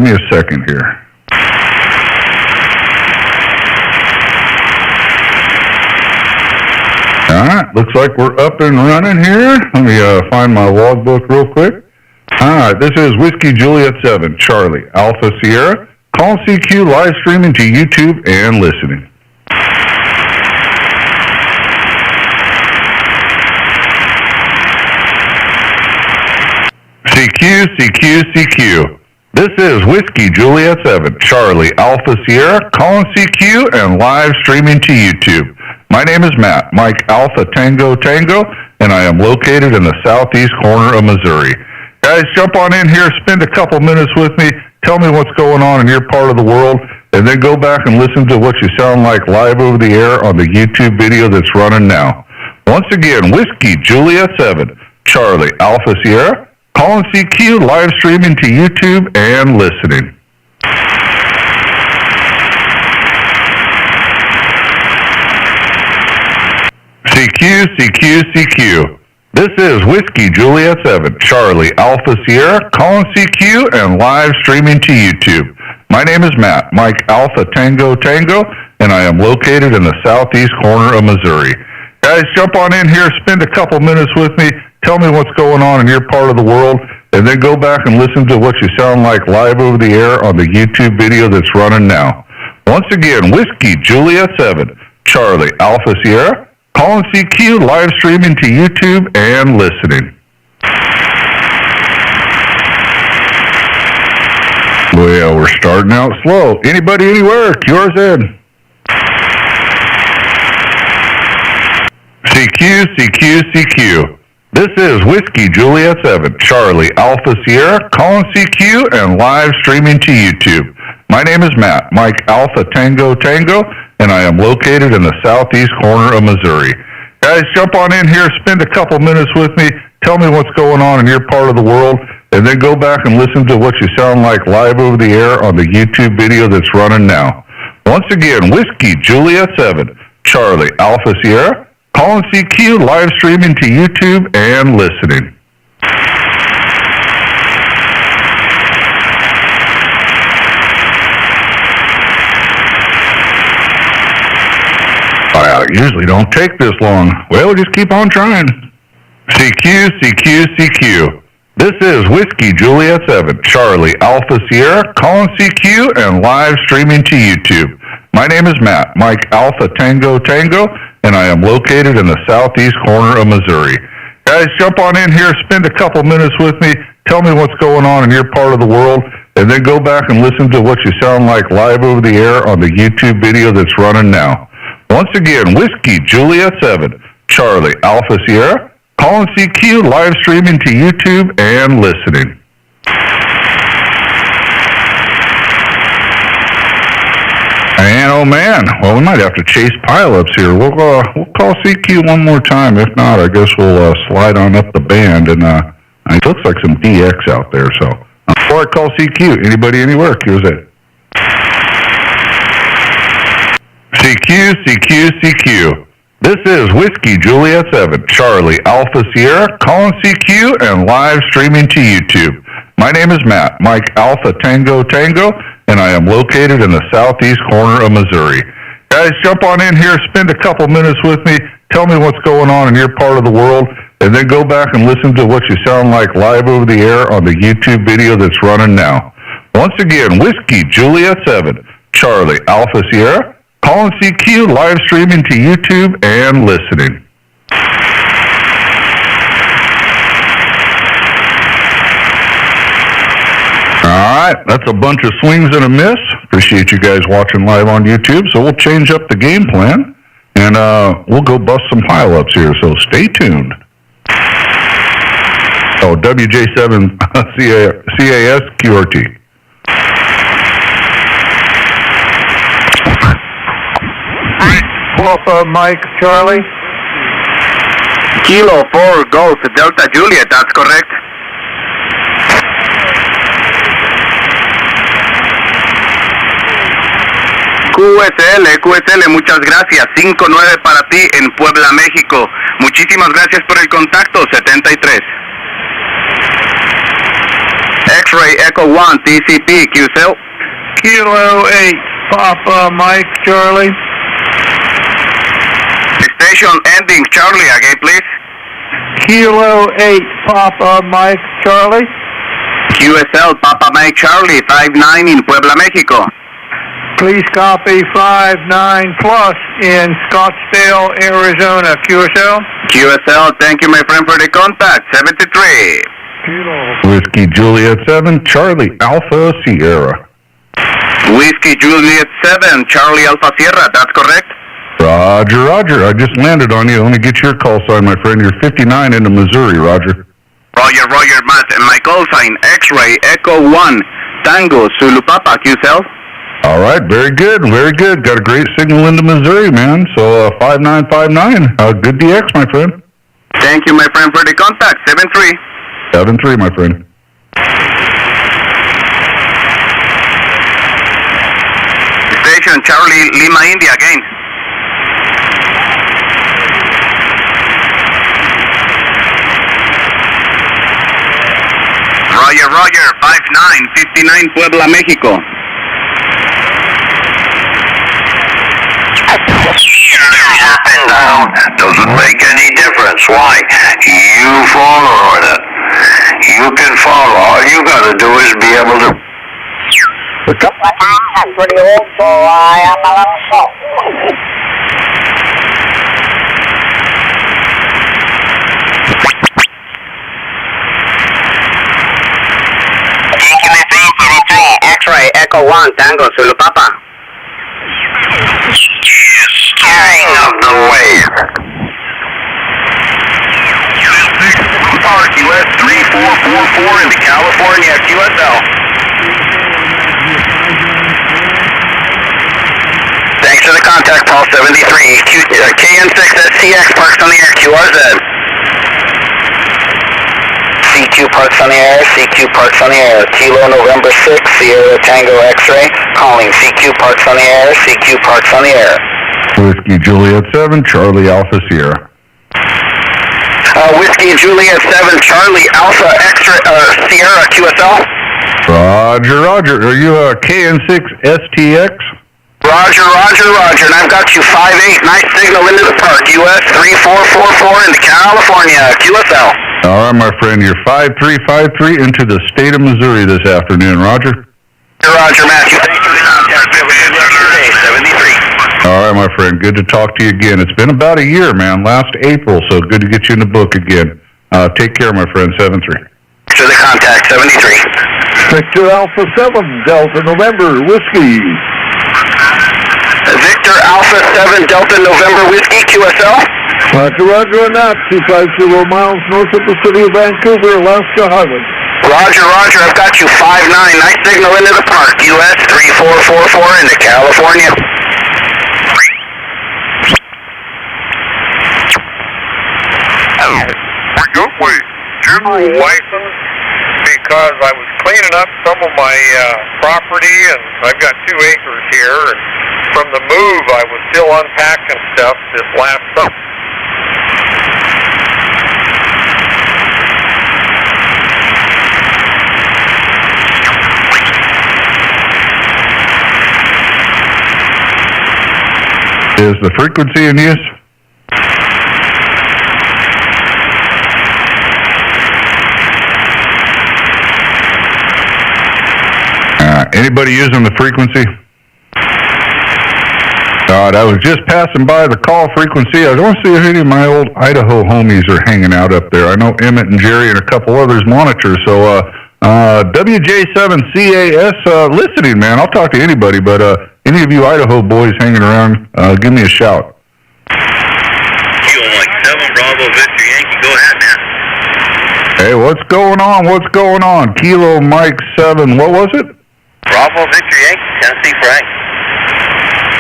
me a second here. All right, looks like we're up and running here. Let me find my logbook real quick. All right, this is Whiskey Juliet 7, Charlie, Alpha Sierra. Call CQ live streaming to YouTube and listening. CQ. This is Whiskey Juliet 7, Charlie, Alpha Sierra, calling CQ and live streaming to YouTube. My name is Matt, Mike Alpha Tango, and I am located in the southeast corner of Missouri. Guys, jump on in here, spend a couple minutes with me, tell me what's going on in your part of the world, and then go back and listen to what you sound like live over the air on the YouTube video that's running now. Once again, Whiskey Juliet 7, Charlie, Alpha Sierra, calling CQ, live streaming to YouTube and listening. CQ. This is Whiskey Juliet 7, Charlie, Alpha Sierra, calling CQ and live streaming to YouTube. My name is Matt, Mike Alpha Tango, and I am located in the southeast corner of Missouri. Guys, jump on in here, spend a couple minutes with me, tell me what's going on in your part of the world, and then go back and listen to what you sound like live over the air on the YouTube video that's running now. Once again, Whiskey Juliet 7, Charlie, Alpha Sierra, calling CQ, live streaming to YouTube and listening. Well, we're starting out slow. Anybody, anywhere, QRZ. CQ. This is Whiskey Juliet 7, Charlie, Alpha Sierra, calling CQ and live streaming to YouTube. My name is Matt, Mike Alpha Tango, and I am located in the southeast corner of Missouri. Guys, jump on in here, spend a couple minutes with me, tell me what's going on in your part of the world, and then go back and listen to what you sound like live over the air on the YouTube video that's running now. Once again, Whiskey Juliet 7, Charlie, Alpha Sierra, calling CQ, live streaming to YouTube and listening. I usually don't take this long. Well, just keep on trying. CQ. This is Whiskey Juliet 7, Charlie, Alpha Sierra, calling CQ and live streaming to YouTube. My name is Matt, Mike Alpha Tango, and I am located in the southeast corner of Missouri. Guys, jump on in here, spend a couple minutes with me, tell me what's going on in your part of the world, and then go back and listen to what you sound like live over the air on the YouTube video that's running now. Once again, Whiskey Juliet 7, Charlie, Alpha Sierra, calling CQ, live streaming to YouTube and listening. And oh man, well, we might have to chase pileups here. We'll call CQ one more time. If not, I guess we'll slide on up the band. And it looks like some DX out there. So before I call CQ, anybody, anywhere, QZ. CQ. This is Whiskey Juliet 7, Charlie, Alpha Sierra, calling CQ and live streaming to YouTube. My name is Matt, Mike Alpha Tango, and I am located in the southeast corner of Missouri. Guys, jump on in here, spend a couple minutes with me, tell me what's going on in your part of the world, and then go back and listen to what you sound like live over the air on the YouTube video that's running now. Once again, Whiskey Juliet 7, Charlie, Alpha Sierra, calling CQ, live streaming to YouTube and listening. All right, that's a bunch of swings and a miss. Appreciate you guys watching live on YouTube. So we'll change up the game plan, and we'll go bust some pileups here. So stay tuned. Oh, WJ7 CAS QRT. Alpha Mike Charlie. Kilo 4 Golf Delta Juliet, that's correct. QSL, muchas gracias. 5-9 para ti en Puebla, México. Muchísimas gracias por el contacto, 73. X-Ray Echo 1 TCP QCell. Kilo 8, Papa Mike Charlie. Station ending Charlie again, please. Kilo 8, Papa Mike Charlie. QSL Papa Mike Charlie 59 in Puebla, Mexico. Please copy 59 plus in Scottsdale, Arizona. QSL. QSL, thank you, my friend, for the contact. 73. Whiskey Juliet 7, Charlie Alpha Sierra. Whiskey Juliet 7, Charlie Alpha Sierra, that's correct? Roger, Roger. I just landed on you. Let me get your call sign, my friend. You're 59 into Missouri, Roger. Roger, Matt. And my call sign, X-Ray Echo 1 Tango Zulu Papa QSL. All right, very good, very good. Got a great signal into Missouri, man. So 5959, good DX, my friend. Thank you, my friend, for the contact. 73. 73, my friend. Station Charlie Lima India again. Roger, 59 Puebla, Mexico. Up and down doesn't make any difference. Why? You follow it. You can follow. All you got to do is be able to. I'm pretty old, so I am a little slow. X-Ray Echo 1 Tango Zulu Papa. Steering of the wave. Park US 3444 into California, QSL. Thanks for the contact, Paul 73. KN6SCX parks on the air, QRZ. CQ parks on the air, CQ parks on the air. Kilo November 6, Sierra Tango X-Ray, calling CQ parks on the air, CQ parks on the air. Whiskey Juliet 7, Charlie Alpha Sierra. Whiskey Juliet 7, Charlie Alpha X-Ray, Sierra QSL. Roger. Are you a KN6 STX? Roger, and I've got you 58, nice signal into the park, US 3444 into California, QSL. All right, my friend, you're 5353 into the state of Missouri this afternoon, Roger. Roger, Matthew, thank you for the contact. 73. All right, my friend, good to talk to you again. It's been about a year, man, last April, so good to get you in the book again. Take care, my friend, 73. To the contact, 73. Victor Alpha 7, Delta November, Whiskey. Victor Alpha 7, Delta November Whiskey, QSL. Roger on that, 250 miles north of the city of Vancouver, Alaska Highway. Roger, I've got you 59, nice signal into the park, US 3444 into California. With general license because I was cleaning up some of my property, and I've got 2 acres here, and from the move I was still unpacking stuff this last summer. Is the frequency in use? Anybody using the frequency? I was just passing by the call frequency. I don't see if any of my old Idaho homies are hanging out up there. I know Emmett and Jerry and a couple others monitor. So WJ7CAS listening, man. I'll talk to anybody, but any of you Idaho boys hanging around, give me a shout. Kilo Mike 7, Bravo Victor Yankee. Go ahead, man. Hey, what's going on? Kilo Mike 7, what was it? Bravo Victor Yankee, Tennessee Frank.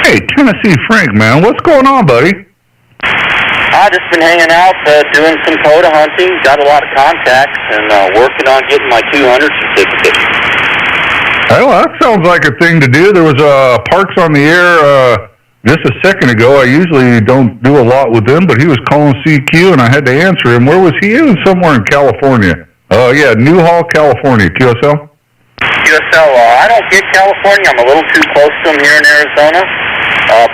Hey, Tennessee Frank, man. What's going on, buddy? I've just been hanging out, doing some POTA hunting, got a lot of contacts, and working on getting my 200 certificate. Well, that sounds like a thing to do. There was Parks on the Air just a second ago. I usually don't do a lot with him, but he was calling CQ, and I had to answer him. Where was he? He was somewhere in California. Yeah, Newhall, California. QSL? no, I don't get California. I'm a little too close to him here in Arizona.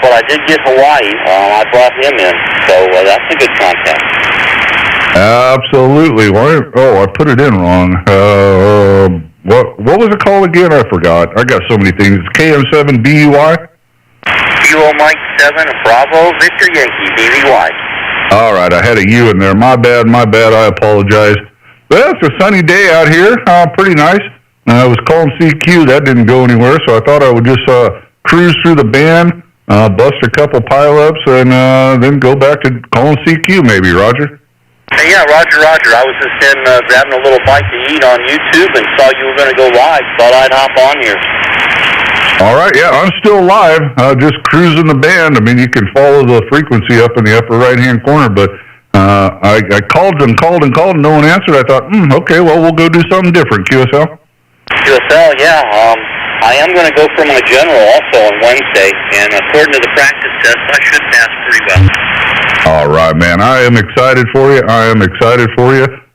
But I did get Hawaii. I brought him in, so that's a good contact. Absolutely. I put it in wrong. What was it called again? I forgot. I got so many things. KM7BUY? Kilo Mike 7, Bravo, Victor Yankee, BVY. All right, I had a U in there. My bad. I apologize. Well, it's a sunny day out here. Pretty nice. I was calling CQ. That didn't go anywhere, so I thought I would just cruise through the band, bust a couple pile-ups, and then go back to calling CQ maybe, Roger. Hey, yeah, Roger. I was just in grabbing a little bite to eat on YouTube and saw you were going to go live. Thought I'd hop on here. All right, yeah, I'm still live, just cruising the band. I mean, you can follow the frequency up in the upper right-hand corner, but I called and no one answered. I thought, okay, well, we'll go do something different, QSL. QSL, yeah. I am going to go for my general also on Wednesday, and according to the practice test, I should pass pretty well. All right, man, I am excited for you.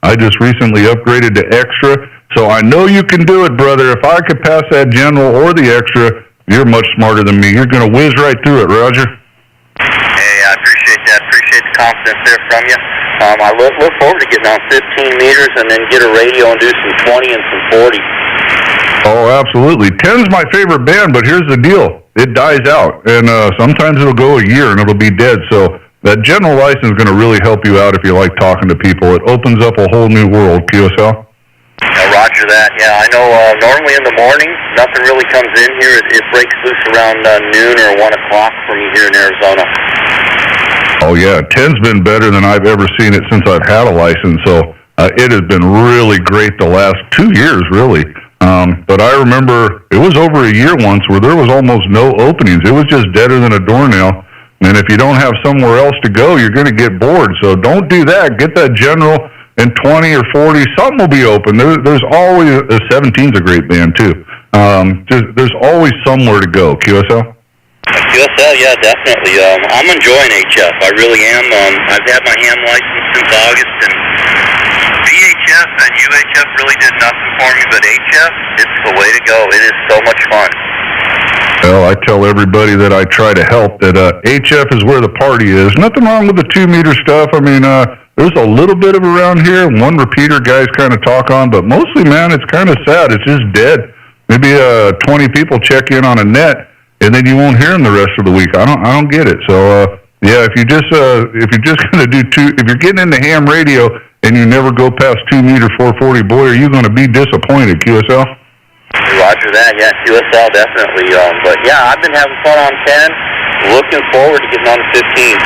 I just recently upgraded to extra. So I know you can do it, brother. If I could pass that general or the extra, you're much smarter than me. You're going to whiz right through it, Roger. Hey, I appreciate that. Appreciate the confidence there from you. I look forward to getting on 15 meters and then get a radio and do some 20 and some 40. Oh, absolutely. 10's my favorite band, but here's the deal. It dies out, and sometimes it'll go a year and it'll be dead. So that general license is going to really help you out if you like talking to people. It opens up a whole new world, QSL. Roger that. Yeah, I know normally in the morning, nothing really comes in here. It breaks loose around noon or 1 o'clock for me here in Arizona. Oh, yeah. 10's been better than I've ever seen it since I've had a license. So it has been really great the last 2 years, really. But I remember it was over a year once where there was almost no openings. It was just deader than a doornail. And if you don't have somewhere else to go, you're going to get bored. So don't do that. Get that general. And 20 or 40, something will be open. There's always, 17's a great band too. There's always somewhere to go. QSL? QSL, yeah, definitely. I'm enjoying HF. I really am. I've had my ham license since August, and VHF and UHF really did nothing for me, but HF, it's the way to go. It is so much fun. Well, I tell everybody that I try to help that HF is where the party is. Nothing wrong with the 2-meter stuff. I mean, there's a little bit of around here. One repeater guys kind of talk on, but mostly, man, it's kind of sad. It's just dead. Maybe 20 people check in on a net, and then you won't hear them the rest of the week. I don't get it. So yeah, if you're just gonna do if you're getting into ham radio and you never go past 2-meter 440, boy, are you going to be disappointed, QSL? Roger that. Yeah, QSL definitely. But yeah, I've been having fun on 10. Looking forward to getting on 15.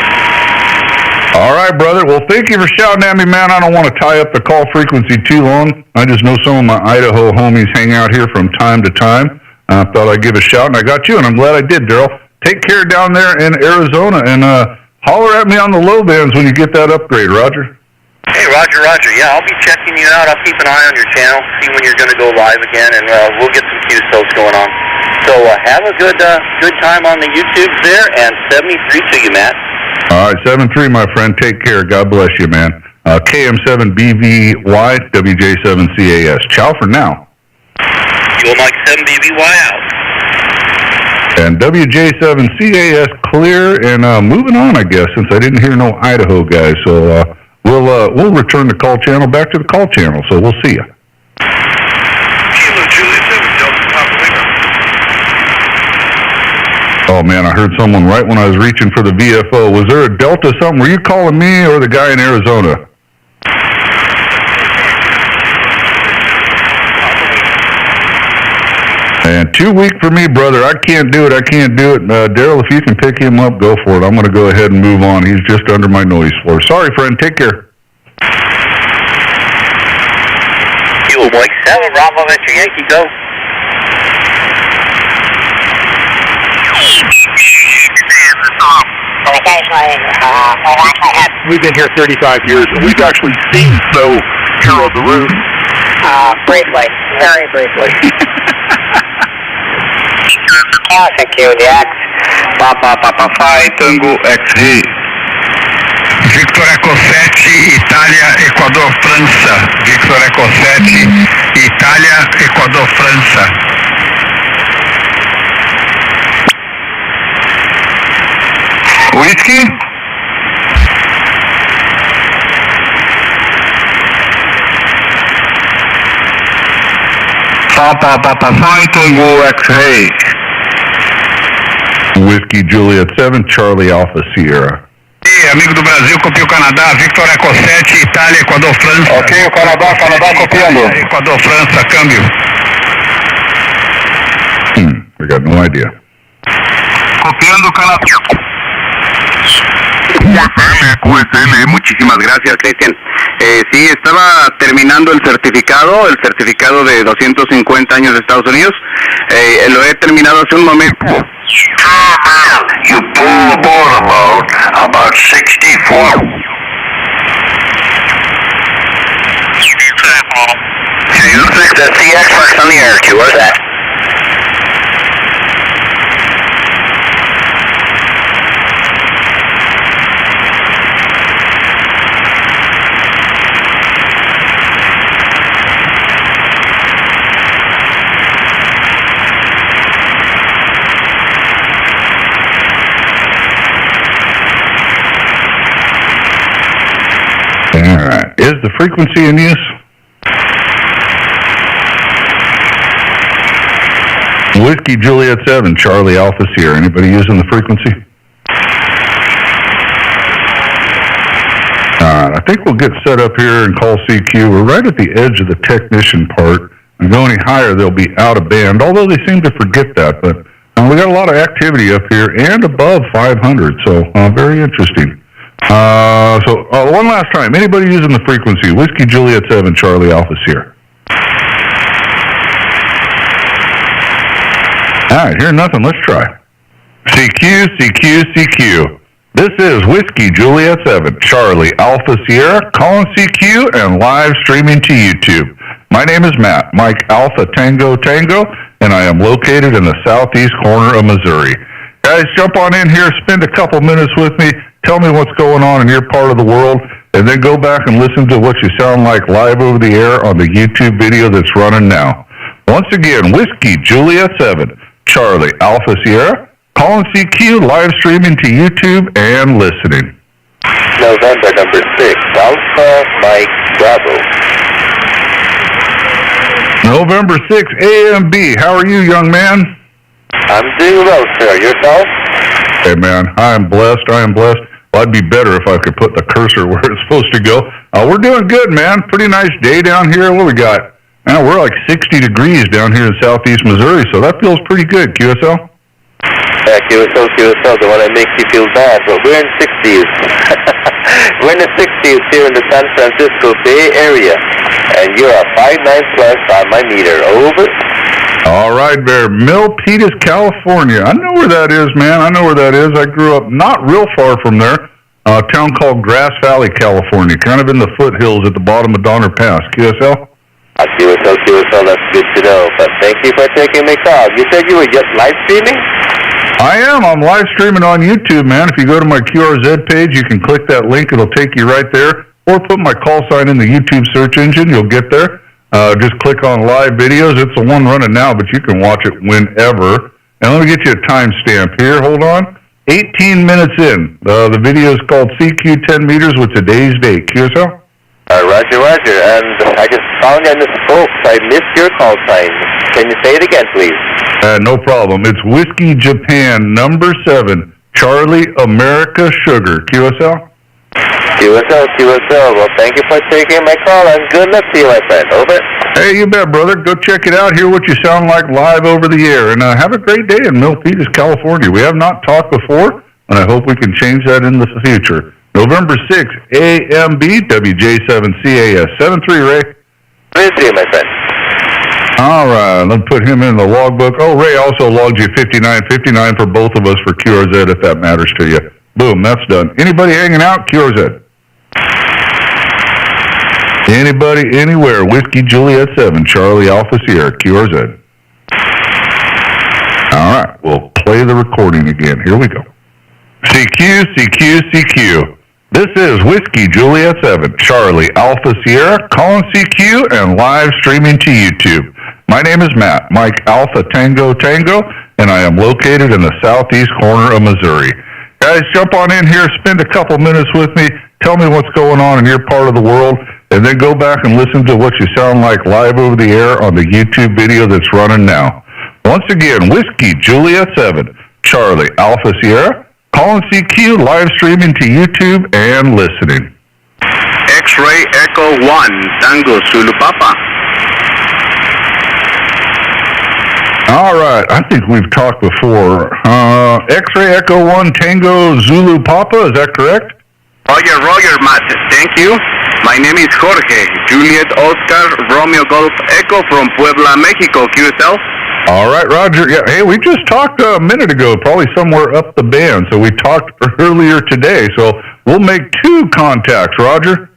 All right, brother. Well, thank you for shouting at me, man. I don't want to tie up the call frequency too long. I just know some of my Idaho homies hang out here from time to time. I thought I'd give a shout, and I got you, and I'm glad I did, Daryl. Take care down there in Arizona, and holler at me on the low bands when you get that upgrade, Roger. Hey, Roger. Yeah, I'll be checking you out. I'll keep an eye on your channel, see when you're going to go live again, and we'll get some QSOs going on. So have a good time on the YouTubes there, and 73 to you, Matt. All right, 7-3, my friend. Take care. God bless you, man. KM7BVY, WJ7CAS. Ciao for now. You'll Mike 7BVY out. And WJ7CAS clear, and moving on, I guess, since I didn't hear no Idaho guys. So we'll return the call channel back to the call channel. So we'll see you. Kilo Juliet 7, Delta Papa Lima. Oh, man, I heard someone right when I was reaching for the VFO. Was there a Delta something? Were you calling me or the guy in Arizona? And 2 week for me, brother. I can't do it. Daryl, if you can pick him up, go for it. I'm going to go ahead and move on. He's just under my noise floor. Sorry, friend. Take care. Kilo Mike 7, Bravo, Victor Yankee, go. We've been here 35 years, and we've actually seen snow here on the roof. Briefly, very briefly. Thank you, the X. Papa, Papa, 5, Tango, X. Hey, Victor Victor Eco 7, Itália, Equador, França. Victor Eco 7, Itália, Equador, França. Whiskey? Papa Tango X-Ray. Whiskey Juliet 7, Charlie Alpha Sierra. E amigo do Brasil, copia o Canadá, Victor Eco 7, Itália, Equador, França. Ok, o Canadá copiando. Equador, França, câmbio. I got no idea. Copiando o Canadá. QSL, muchísimas gracias, Cristian. Sí, estaba terminando el certificado de 250 años de Estados Unidos. Lo he terminado hace un momento. You pull the board about 64. The CX marks on the air, Q, where's that? Alright, is the frequency in use? Whiskey Juliet 7, Charlie Alpha Sierra. Anybody using the frequency? Alright, I think we'll get set up here and call CQ. We're right at the edge of the technician part. If we go any higher, they'll be out of band, although they seem to forget that. But we got a lot of activity up here and above 500, so very interesting. So one last time, anybody using the frequency? Whiskey Juliet 7, Charlie Alpha Sierra. Alright, hear nothing, let's try. CQ, CQ, CQ. This is Whiskey Juliet 7, Charlie Alpha Sierra, calling CQ and live streaming to YouTube. My name is Matt, Mike Alpha Tango Tango, and I am located in the southeast corner of Missouri. Guys, jump on in here, spend a couple minutes with me, tell me what's going on in your part of the world, and then go back and listen to what you sound like live over the air on the YouTube video that's running now. Once again, Whiskey Juliet 7, Charlie Alpha Sierra, calling CQ, live streaming to YouTube and listening. November number 6, Alpha Mike Bravo. November 6, AMB. How are you, young man? I'm doing well, sir. Yourself? Hey, man, I am blessed. Well, I'd be better if I could put the cursor where it's supposed to go. We're doing good, man. Pretty nice day down here. What we got? Man, we're like 60 degrees down here in southeast Missouri, so that feels pretty good, QSL. Yeah, QSL, the one that makes you feel bad, but we're in 60s. We're in the 60s here in the San Francisco Bay Area, and you're a 5.9 plus on my meter. Over. All right, Bear. Milpitas, California. I know where that is, man. I know where that is. I grew up not real far from there, a town called Grass Valley, California, kind of in the foothills at the bottom of Donner Pass. QSL? QSL, that's good to know. But thank you for taking my call. You said you were just live streaming? I am. I'm live streaming on YouTube, man. If you go to my QRZ page, you can click that link. It'll take you right there. Or put my call sign in the YouTube search engine. You'll get there. Just click on live videos. It's the one running now, but you can watch it whenever. And let me get you a timestamp here. Hold on. 18 minutes in. The video is called CQ 10 meters with today's date. QSL? Roger. And I just found you on the spokes. I missed your call sign. Can you say it again, please? No problem. It's Whiskey Japan, number 7, Charlie America Sugar. QSL? QSL. Well, thank you for taking my call, and good luck to you, my friend. Over. Hey, you bet, brother. Go check it out. Hear what you sound like live over the air. And have a great day in Milpitas, California. We have not talked before, and I hope we can change that in the future. November 6, AMB, WJ7CAS. 73, Ray. Good to you, my friend. All right, let's put him in the logbook. Oh, Ray also logged you 59 for both of us for QRZ, if that matters to you. Boom, that's done. Anybody hanging out? QRZ. Anybody, anywhere. Whiskey Juliet 7, Charlie Alpha Sierra, QRZ. All right, we'll play the recording again. Here we go. CQ. This is Whiskey Juliet 7, Charlie Alpha Sierra, calling CQ and live streaming to YouTube. My name is Matt, Mike Alpha Tango Tango, and I am located in the southeast corner of Missouri. Guys, jump on in here, spend a couple minutes with me, tell me what's going on in your part of the world, and then go back and listen to what you sound like live over the air on the YouTube video that's running now. Once again, Whiskey Juliet 7, Charlie Alpha Sierra, calling CQ, live streaming to YouTube and listening. X-Ray Echo 1, Tango Zulu Papa. All right, I think we've talked before. X-Ray Echo 1, Tango Zulu Papa, is that correct? Roger, Matt. Thank you. My name is Jorge, Juliet Oscar Romeo Golf Echo from Puebla, Mexico. QSL. All right, Roger. Yeah, hey, we just talked a minute ago, probably somewhere up the band. So we talked earlier today. So we'll make two contacts, Roger.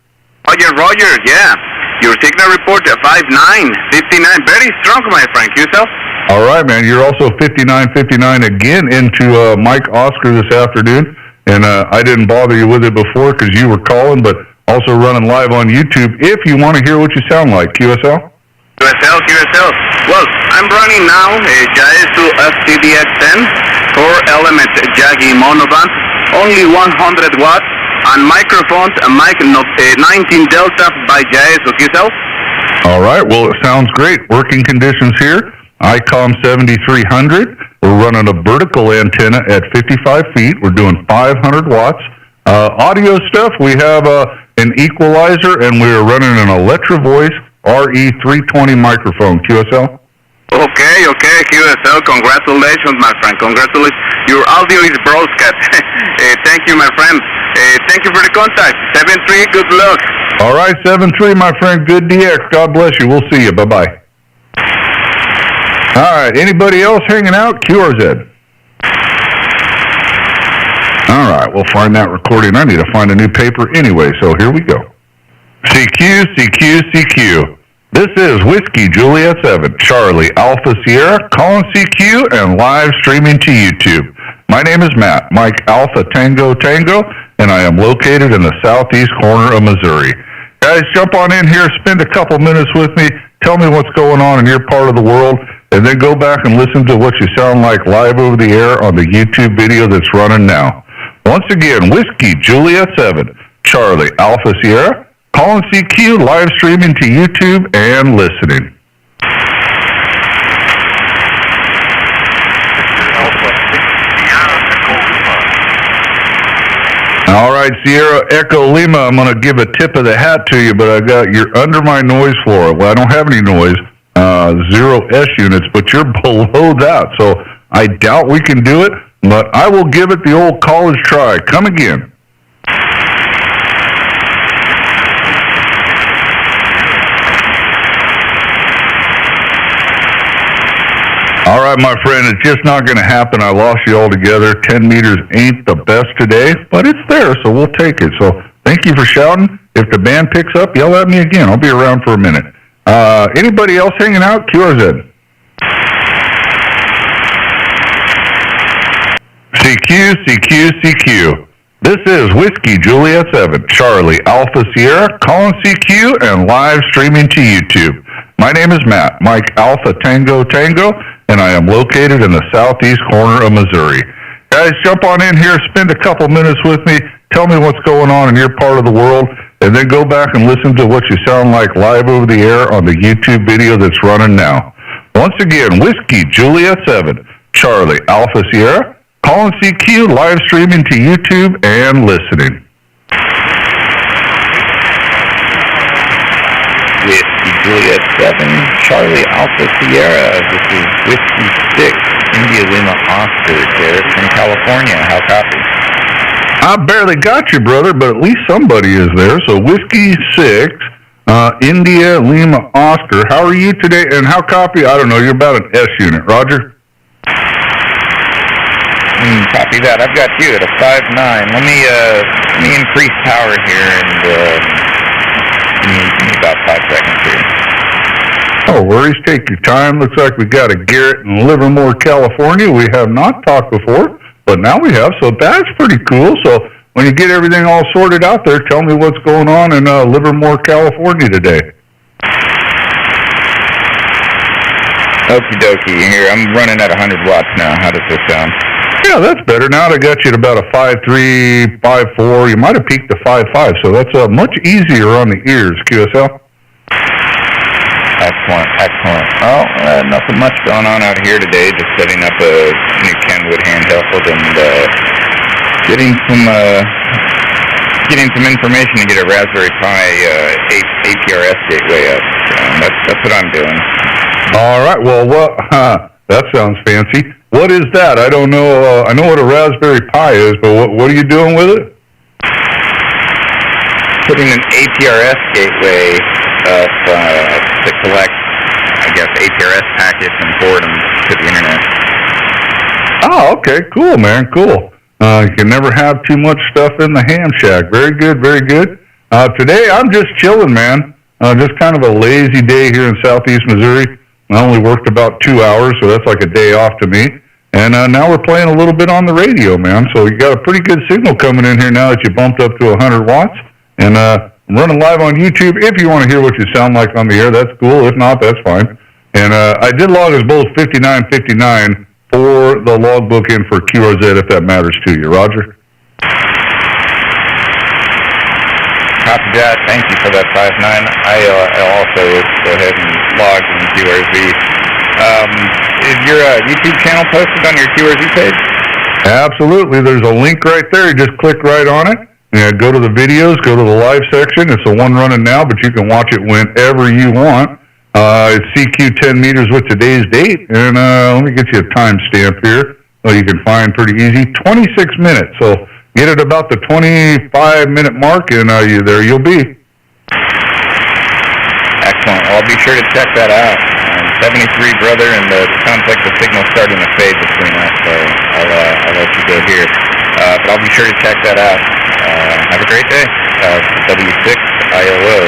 Roger, yeah. Your signal report at 5959. Very strong, my friend. QSL. All right, man. You're also 5959 again into Mike Oscar this afternoon. And I didn't bother you with it before because you were calling, but also running live on YouTube if you want to hear what you sound like. QSL? QSL. Well, I'm running now a Yaesu FTDX10 4-element Yagi monoband, only 100 watts, and microphones, a mic 19 Delta by Yaesu. QSL? All right, well, it sounds great. Working conditions here. ICOM 7300. We're running a vertical antenna at 55 feet. We're doing 500 watts. Audio stuff, we have an equalizer, and we're running an Electro Voice RE320 microphone. QSL? Okay, QSL. Congratulations, my friend. Congratulations. Your audio is broadcast. Thank you, my friend. Thank you for the contact. 7-3, good luck. All right, 7-3, my friend. Good DX. God bless you. We'll see you. Bye-bye. All right, anybody else hanging out? QRZ. All right, we'll find that recording. I need to find a new paper anyway, so here we go. CQ. This is Whiskey Juliet 7, Charlie Alpha Sierra, calling CQ and live streaming to YouTube. My name is Matt, Mike Alpha Tango Tango, and I am located in the southeast corner of Missouri. Guys, jump on in here, spend a couple minutes with me, tell me what's going on in your part of the world, and then go back and listen to what you sound like live over the air on the YouTube video that's running now. Once again, Whiskey Juliet 7, Charlie Alpha Sierra, calling CQ, live streaming to YouTube and listening. All right, Sierra Echo Lima, I'm going to give a tip of the hat to you, but you're under my noise floor. Well, I don't have any noise, 0 S units, but you're below that, so I doubt we can do it, but I will give it the old college try. Come again. All right, my friend, it's just not going to happen. I lost you altogether. 10 meters ain't the best today, but it's there, so we'll take it. So thank you for shouting. If the band picks up, yell at me again. I'll be around for a minute. Anybody else hanging out? QRZ. CQ. This is Whiskey Juliet 7, Charlie Alpha Sierra, calling CQ and live streaming to YouTube. My name is Matt, Mike Alpha Tango Tango, and I am located in the southeast corner of Missouri. Guys, jump on in here, spend a couple minutes with me, tell me what's going on in your part of the world, and then go back and listen to what you sound like live over the air on the YouTube video that's running now. Once again, Whiskey Juliet 7, Charlie Alpha Sierra, calling CQ, live streaming to YouTube and listening. Whiskey Juliet 7, Charlie Alpha Sierra. This is Whiskey 6, India Lima Oscar, Derek from California. How copy? I barely got you, brother, but at least somebody is there. So Whiskey 6, India Lima Oscar. How are you today? And how copy? I don't know. You're about an S unit. Roger? Copy that. I've got you at a 5.9. Let me increase power here and give me about 5 seconds here. No worries. Take your time. Looks like we got a Garrett in Livermore, California. We have not talked before, but now we have, so that's pretty cool. So when you get everything all sorted out there, tell me what's going on in Livermore, California today. Okie dokie. Here, I'm running at 100 watts now. How does this sound? Yeah, that's better. Now I got you at about a 5.3, 5.4. You might have peaked to 5.5, so that's much easier on the ears, QSL. Excellent, excellent. Oh, nothing much going on out here today. Just setting up a new Kenwood handheld and getting some information to get a Raspberry Pi APRS gateway up. That's what I'm doing. All right. Well, that sounds fancy. What is that? I don't know. I know what a Raspberry Pi is, but what are you doing with it? Putting an APRS gateway up to collect, I guess, APRS packets and forward them to the internet. Oh, okay. Cool, man. Cool. You can never have too much stuff in the ham shack. Very good, very good. Today, I'm just chilling, man. Just kind of a lazy day here in southeast Missouri. I only worked about 2 hours, so that's like a day off to me. And now we're playing a little bit on the radio, man. So you got a pretty good signal coming in here now that you bumped up to 100 watts. And I'm running live on YouTube. If you want to hear what you sound like on the air, that's cool. If not, that's fine. And I did log as both 5959 for the logbook in for QRZ, if that matters to you. Roger? Copy that. Thank you for that 5.9. I'll also go ahead and log in QRZ. Is your YouTube channel posted on your QRZ page? Absolutely. There's a link right there. You just click right on it. And go to the videos, go to the live section. It's the one running now, but you can watch it whenever you want. It's CQ 10 meters with today's date. And let me get you a timestamp here. You can find pretty easy. 26 minutes. So get it about the 25-minute mark, and there you'll be. Excellent. Well, I'll be sure to check that out. 73, brother, and it sounds like the signal's starting to fade between us, so I'll let you go here. But I'll be sure to check that out. Have a great day. W6ILO.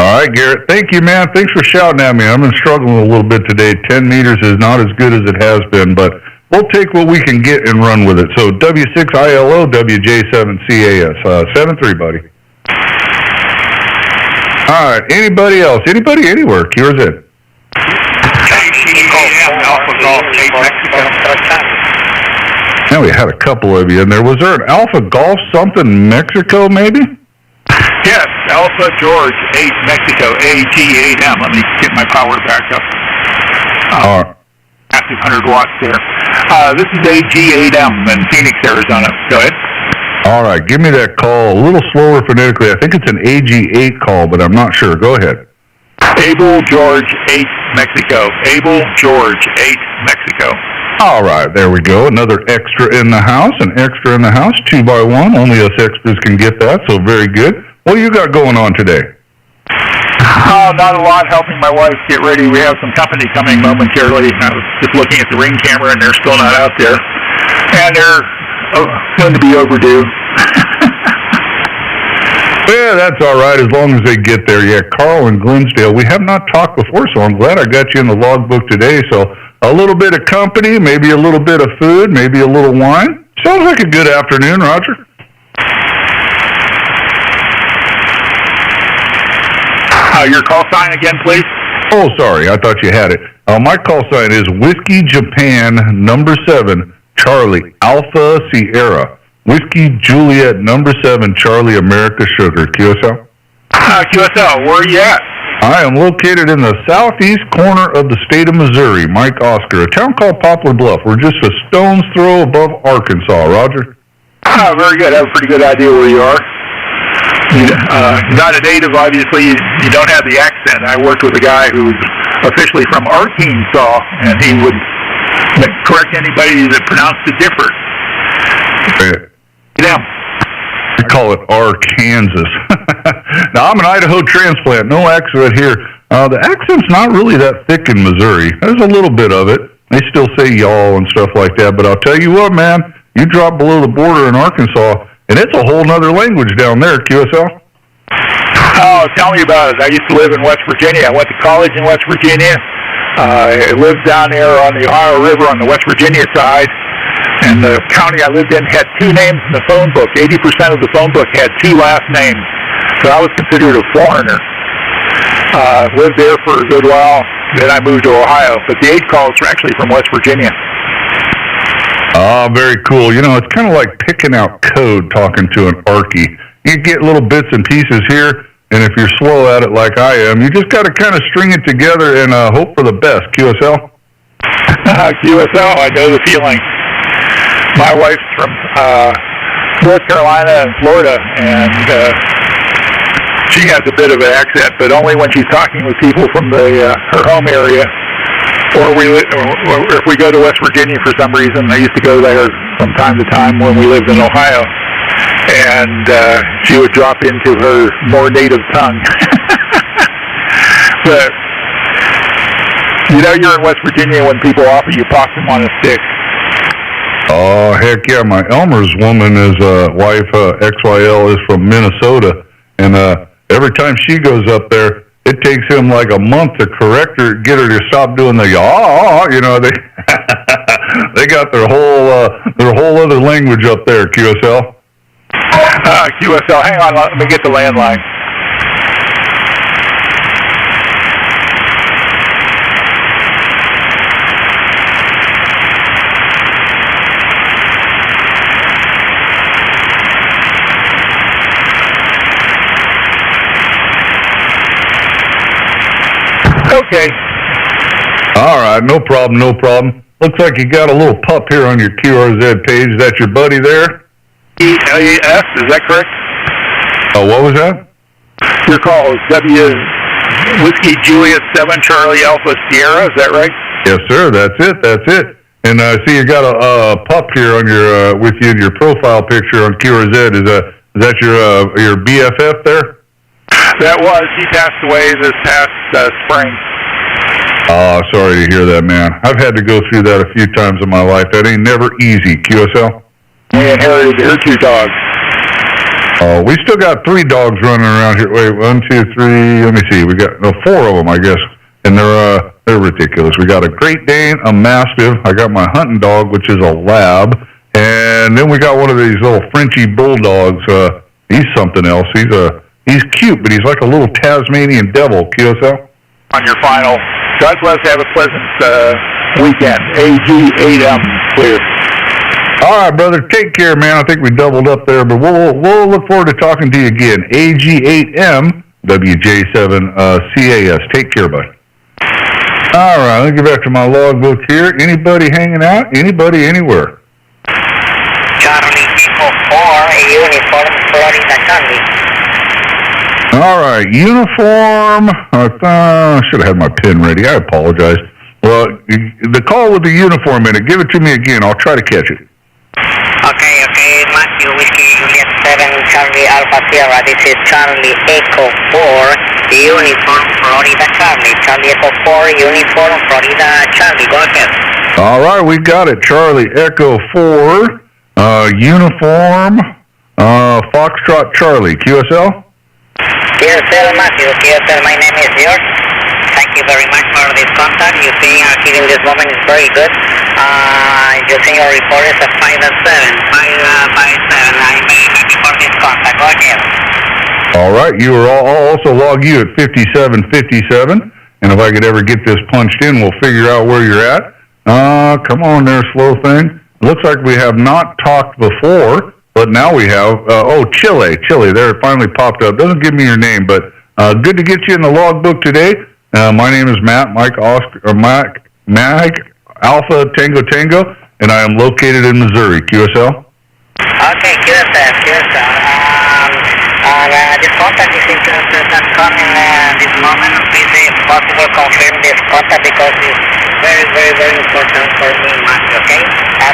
All right, Garrett. Thank you, man. Thanks for shouting at me. I've been struggling a little bit today. 10 meters is not as good as it has been, but we'll take what we can get and run with it. So W6ILO, WJ7CAS. 7-3, buddy. All right. Anybody else? Anybody anywhere? QRZ. Alpha Golf 8 Mexico. Now we had a couple of you in there. Was there an Alpha Golf something Mexico maybe? Yes, Alpha George 8 Mexico, AG8M. Let me get my power back up. All right. Massive 100 watts there. This is AG8M in Phoenix, Arizona. Go ahead. All right, give me that call a little slower phonetically. I think it's an AG8 call, but I'm not sure. Go ahead. Able George 8 Mexico. Able George 8 Mexico. All right, there we go. Another extra in the house, an extra in the house, 2x1. Only us extras can get that, so very good. What do you got going on today? Oh, not a lot. Helping my wife get ready. We have some company coming momentarily. I was just looking at the ring camera, and they're still not out there. And they're going to be overdue. Yeah, that's all right, as long as they get there. Yeah, Carl and Glensdale, we have not talked before, so I'm glad I got you in the logbook today. So a little bit of company, maybe a little bit of food, maybe a little wine. Sounds like a good afternoon, Roger. Your call sign again, please. Oh, sorry, I thought you had it. My call sign is Whiskey Japan number 7, Charlie Alpha Sierra. Whiskey Juliet number 7, Charlie America Sugar. QSL? QSL, where are you at? I am located in the southeast corner of the state of Missouri, Mike Oscar, a town called Poplar Bluff. We're just a stone's throw above Arkansas. Roger? Very good. I have a pretty good idea where you are. You're not a native, obviously. You don't have the accent. I worked with a guy who's officially from Arkansas, and he would correct anybody that pronounced it different. Yeah. I call it Arkansas. Now, I'm an Idaho transplant. No accent here. The accent's not really that thick in Missouri. There's a little bit of it. They still say y'all and stuff like that. But I'll tell you what, man, you drop below the border in Arkansas, and it's a whole nother language down there, QSL. Oh, tell me about it. I used to live in West Virginia. I went to college in West Virginia. I lived down there on the Ohio River on the West Virginia side. And the county I lived in had two names in the phone book. 80% of the phone book had two last names. So I was considered a foreigner. Lived there for a good while. Then I moved to Ohio. But the 8 calls were actually from West Virginia. Very cool. You know, it's kind of like picking out code talking to an Archie. You get little bits and pieces here, and if you're slow at it like I am, you just got to kind of string it together and hope for the best. QSL? QSL, I know the feeling. My wife's from North Carolina and Florida, and she has a bit of an accent, but only when she's talking with people from her home area. Or if we go to West Virginia for some reason. I used to go there from time to time when we lived in Ohio. And she would drop into her more native tongue. But, you know, you're in West Virginia when people offer you possum on a stick. Oh, heck yeah. My Elmer's woman, his wife, XYL, is from Minnesota. And every time she goes up there, it takes him like a month to correct her, get her to stop doing the yaw. You know, they they got their whole other language up there. QSL. QSL. Hang on, let me get the landline. Okay. All right, no problem, no problem. Looks like you got a little pup here on your QRZ page. Is that your buddy there? ELES, is that correct? Oh, what was that? Your call is Whiskey Juliet 7 Charlie Alpha Sierra, is that right? Yes, sir, that's it. And I see you got a pup here on your with you in your profile picture on QRZ. Is that your BFF there? That was. He passed away this past spring. Oh, sorry to hear that, man. I've had to go through that a few times in my life. That ain't never easy. QSL? We inherited her 2 dogs. Oh, we still got 3 dogs running around here. Wait, 1, 2, 3. Let me see. We got 4 of them, I guess, and they're ridiculous. We got a Great Dane, a Mastiff. I got my hunting dog, which is a Lab, and then we got one of these little Frenchy bulldogs. He's something else. He's cute, but he's like a little Tasmanian devil. QSL? On your final. God bless. Have a pleasant weekend. AG8M clear. All right, brother. Take care, man. I think we doubled up there, but we'll look forward to talking to you again. AG8M, WJ7CAS. Take care, bud. All right, let me get back to my logbook here. Anybody hanging out? Anybody anywhere? Charlie Echo 4, Uniform, Florida, Charlie. All right, uniform. I should have had my pen ready. I apologize. Well, the call with the uniform in it, give it to me again. I'll try to catch it. Okay, Matthew, Whiskey, Juliet 7, Charlie Alpha Sierra. This is Charlie Echo 4, Uniform, Florida, Charlie. Charlie Echo 4, Uniform, Florida, Charlie. Go ahead. All right, we got it. Charlie Echo 4, Uniform, Foxtrot Charlie. QSL? QSL, Matthew. QSL, my name is George. Thank you very much for this contact. You see, here in this moment is very good. You see your report is a 5 and 7. 5 by 7. I may thank you for this contact. Go ahead. All right, you are I'll also log you at 5757. And if I could ever get this punched in, we'll figure out where you're at. Come on there, slow thing. Looks like we have not talked before, but now we have. Chile. There, it finally popped up. Doesn't give me your name, but good to get you in the logbook today. My name is Matt, Mike Alpha Tango, and I am located in Missouri. QSL? Okay, QSL. This contact is interested.com in this moment. Please, if possible, confirm this contact because it's very, very, very important for me, Matthew, okay?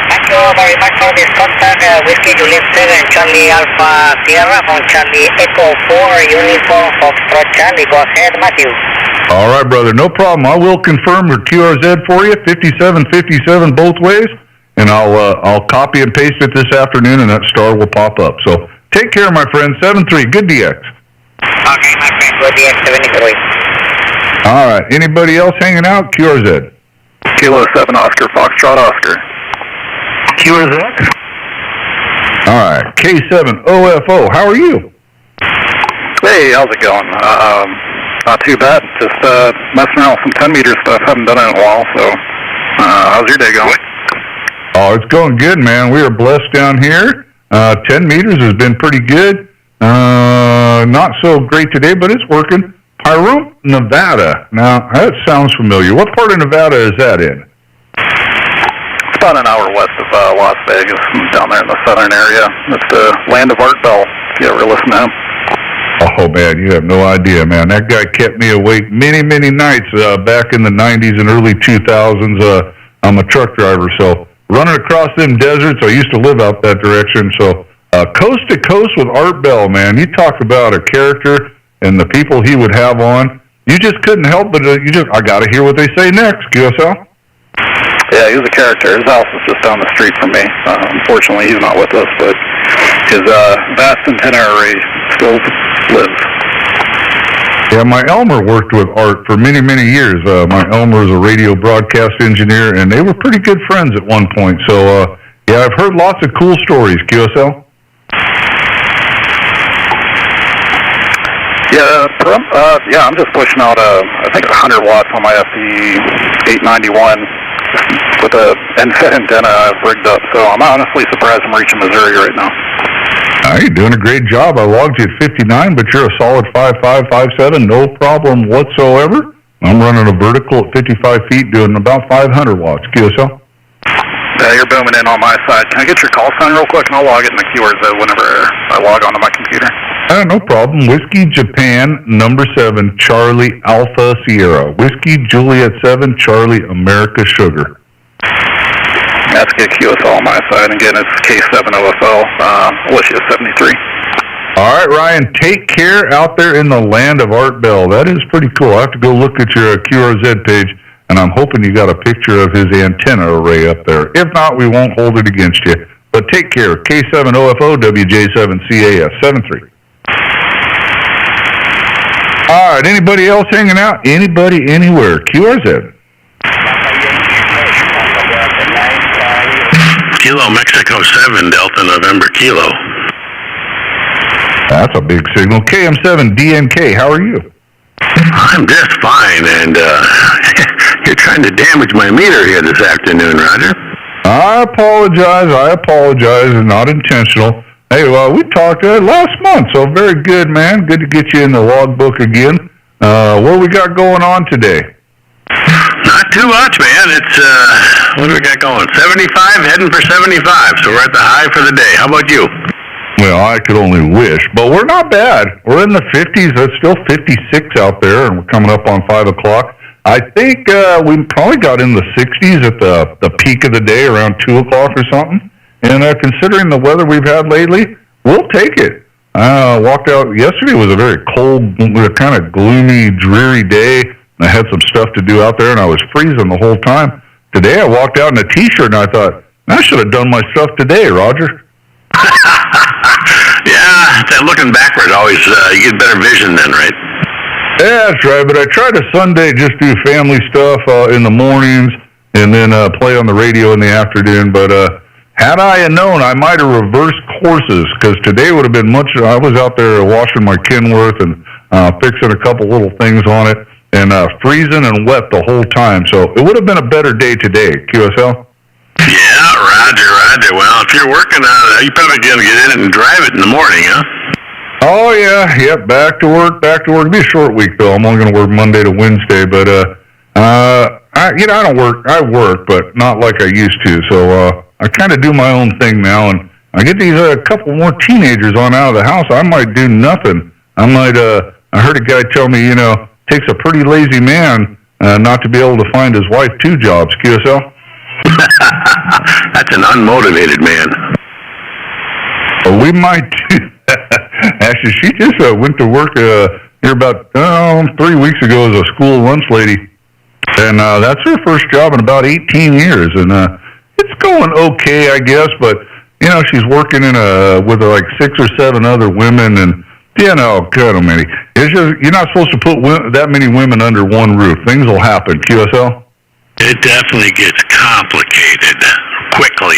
Thank you very much for this contact. Whiskey Juliet 7, Charlie Alpha Sierra from Charlie Echo 4, Uniform Foxtrot Charlie. Go ahead, Matthew. All right, brother, no problem. I will confirm your QRZ for you, 5757 both ways, and I'll copy and paste it this afternoon, and that star will pop up. So take care, my friend. 7-3, good DX. Okay, my friend, good DX 73. All right, anybody else hanging out? QRZ. Kilo 7 Oscar, Foxtrot Oscar. QRZ. All right, K7OFO, how are you? Hey, how's it going? Not too bad. Just messing around with some 10 meter stuff. Haven't done it in a while, so how's your day going? Oh, it's going good, man. We are blessed down here. 10 meters has been pretty good. Not so great today, but it's working. Pahrump, Nevada. Now, that sounds familiar. What part of Nevada is that in? It's about an hour west of Las Vegas, down there in the southern area. It's the land of Art Bell, if you ever listen to him. Oh, man, you have no idea, man. That guy kept me awake many, many nights back in the 90s and early 2000s. I'm a truck driver, so running across them deserts, I used to live out that direction. So coast to coast with Art Bell, man. You talk about a character and the people he would have on. You just couldn't help but I got to hear what they say next, QSL. Yeah, he was a character. His house is just down the street from me. Unfortunately, he's not with us, but his vast antenna array still lives. Yeah, my Elmer worked with Art for many, many years. My Elmer is a radio broadcast engineer, and they were pretty good friends at one point. So, yeah, I've heard lots of cool stories, QSL. Yeah, I'm just pushing out, I think 100 watts on my FD891 with a NFET antenna I've rigged up. So I'm honestly surprised I'm reaching Missouri right now. You're doing a great job. I logged you at 59, but you're a solid 5.5, 5.7, no problem whatsoever. I'm running a vertical at 55 feet, doing about 500 watts. QSL? Yeah, you're booming in on my side. Can I get your call sign real quick, and I'll log it in the QRZ whenever I log onto my computer? No problem. Whiskey Japan, number 7, Charlie Alpha Sierra. Whiskey Juliet 7, Charlie America Sugar. That's good QSL on my side. Again, it's K7OFL, Alicia 73. All right, Ryan, take care out there in the land of Art Bell. That is pretty cool. I have to go look at your QRZ page, and I'm hoping you got a picture of his antenna array up there. If not, we won't hold it against you. But take care. K7OFO, WJ7CAS 73. All right, anybody else hanging out? Anybody, anywhere? QRZ. Kilo Mexico 7, Delta November Kilo. That's a big signal. KM7DNK, how are you? I'm just fine, and you're trying to damage my meter here this afternoon, Roger. I apologize, not intentional. Hey, we talked last month, so very good, man. Good to get you in the logbook again. What we got going on today? Not too much, man. It's, what do we got going? 75, heading for 75, so we're at the high for the day. How about you? Well, I could only wish, but we're not bad. We're in the 50s. It's still 56 out there, and we're coming up on 5 o'clock. I think we probably got in the 60s at the peak of the day, around 2 o'clock or something. And considering the weather we've had lately, we'll take it. Walked out yesterday. Was a very cold, kind of gloomy, dreary day. I had some stuff to do out there, and I was freezing the whole time. Today, I walked out in a T-shirt, and I thought, I should have done my stuff today, Roger. Yeah, that looking backward always, you get better vision then, right? Yeah, that's right, but I try to Sunday just do family stuff in the mornings and then play on the radio in the afternoon, but had I known, I might have reversed courses, because today would have been much. I was out there washing my Kenworth and fixing a couple little things on it, and freezing and wet the whole time, so it would have been a better day today, QSL. Yeah, Roger. Well, if you're working on it, you're probably going to get in it and drive it in the morning, huh? Oh, yeah, yep, back to work. It'll be a short week, though. I'm only going to work Monday to Wednesday, but, I don't work. I work, but not like I used to, so, I kind of do my own thing now, and I get these, couple more teenagers on out of the house. I might do nothing. I heard a guy tell me, takes a pretty lazy man, not to be able to find his wife 2 jobs, QSL. That's an unmotivated man. Well, we might do that. Actually, she just went to work here about 3 weeks ago as a school lunch lady, and that's her first job in about 18 years, and it's going okay, I guess, but she's working with like 6 or 7 other women, and God almighty, it's just you're not supposed to put that many women under one roof. Things will happen. QSL. It definitely gets complicated quickly.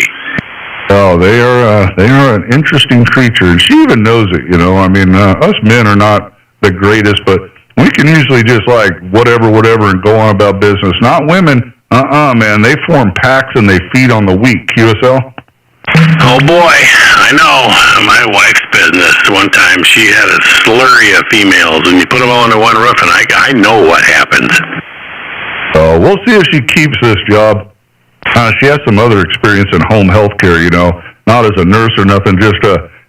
Oh, they are an interesting creature, and she even knows it. You know, I mean, us men are not the greatest, but we can usually just like whatever, and go on about business. Not women. Man, they form packs and they feed on the weak. QSL. Oh boy, I know. My wife's business. One time she had a slurry of females, and you put them all under one roof, and I know what happens. We'll see if she keeps this job. She has some other experience in home health care, you know, not as a nurse or nothing, just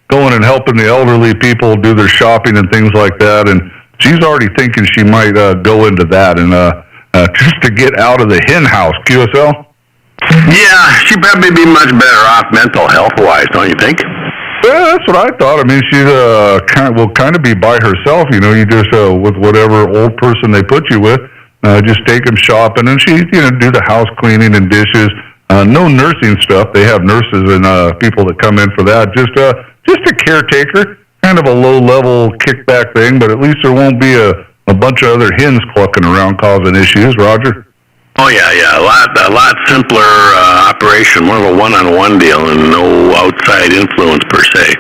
going and helping the elderly people do their shopping and things like that. And she's already thinking she might go into that and just to get out of the hen house. QSL? Yeah, she'd probably be much better off mental health-wise, don't you think? Yeah, that's what I thought. I mean, she will kind of be by herself, you know. You just, with whatever old person they put you with, just take them shopping, and she, you know, do the house cleaning and dishes. No nursing stuff. They have nurses and people that come in for that. Just a caretaker, kind of a low-level kickback thing, but at least there won't be a bunch of other hens clucking around causing issues. Roger? Oh yeah, a lot simpler operation, more of a one-on-one deal, and no outside influence per se.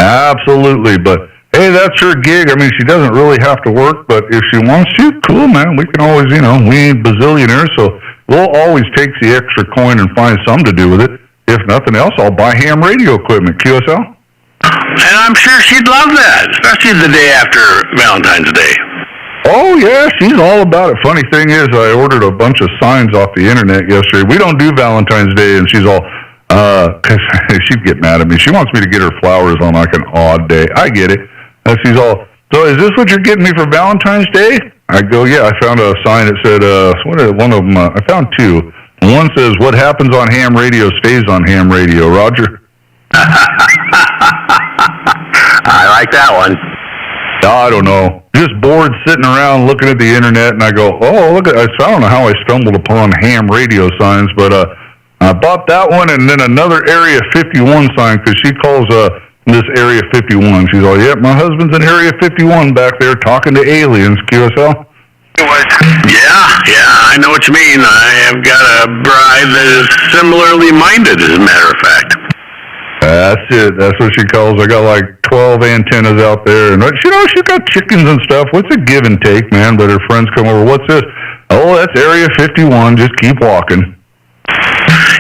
Absolutely, but hey, that's her gig. I mean, she doesn't really have to work, but if she wants to, cool, man. We can always, you know, we ain't bazillionaires, so we'll always take the extra coin and find something to do with it. If nothing else, I'll buy ham radio equipment. QSL? And I'm sure she'd love that, especially the day after Valentine's Day. Oh, yeah, she's all about it. Funny thing is, I ordered a bunch of signs off the internet yesterday. We don't do Valentine's Day, and she's all, cause she'd get mad at me. She wants me to get her flowers on like an odd day. I get it. She's all, so is this what you're getting me for Valentine's Day? I go, yeah, I found a sign that said, one of them, I found two. One says, what happens on ham radio stays on ham radio. Roger? I like that one. I don't know. Just bored sitting around looking at the internet, and I go, oh, look at, I don't know how I stumbled upon ham radio signs, but I bought that one and then another Area 51 sign because she calls this Area 51. She's all, yep, my husband's in Area 51 back there talking to aliens. QSL? Yeah, I know what you mean. I have got a bride that is similarly minded, as a matter of fact. That's it. That's what she calls. I got like 12 antennas out there, and you know, she's got chickens and stuff. What's a give and take, man? But her friends come over. What's this? Oh, that's Area 51. Just keep walking.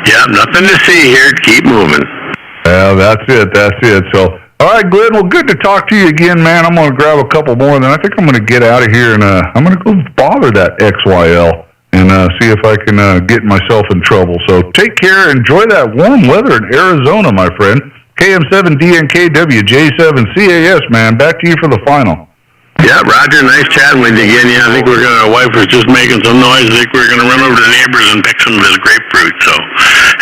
Yeah, nothing to see here. Keep moving. Yeah, that's it. So, all right, Glenn. Well, good to talk to you again, man. I'm going to grab a couple more, and then I think I'm going to get out of here, and I'm going to go bother that XYL and see if I can get myself in trouble. So take care. Enjoy that warm weather in Arizona, my friend. KM7DNK WJ7CAS, man. Back to you for the final. Yeah, Roger, nice chatting with you again. Yeah, I think our wife was just making some noise. I think we're going to run over to the neighbors and pick some of his grapefruit. So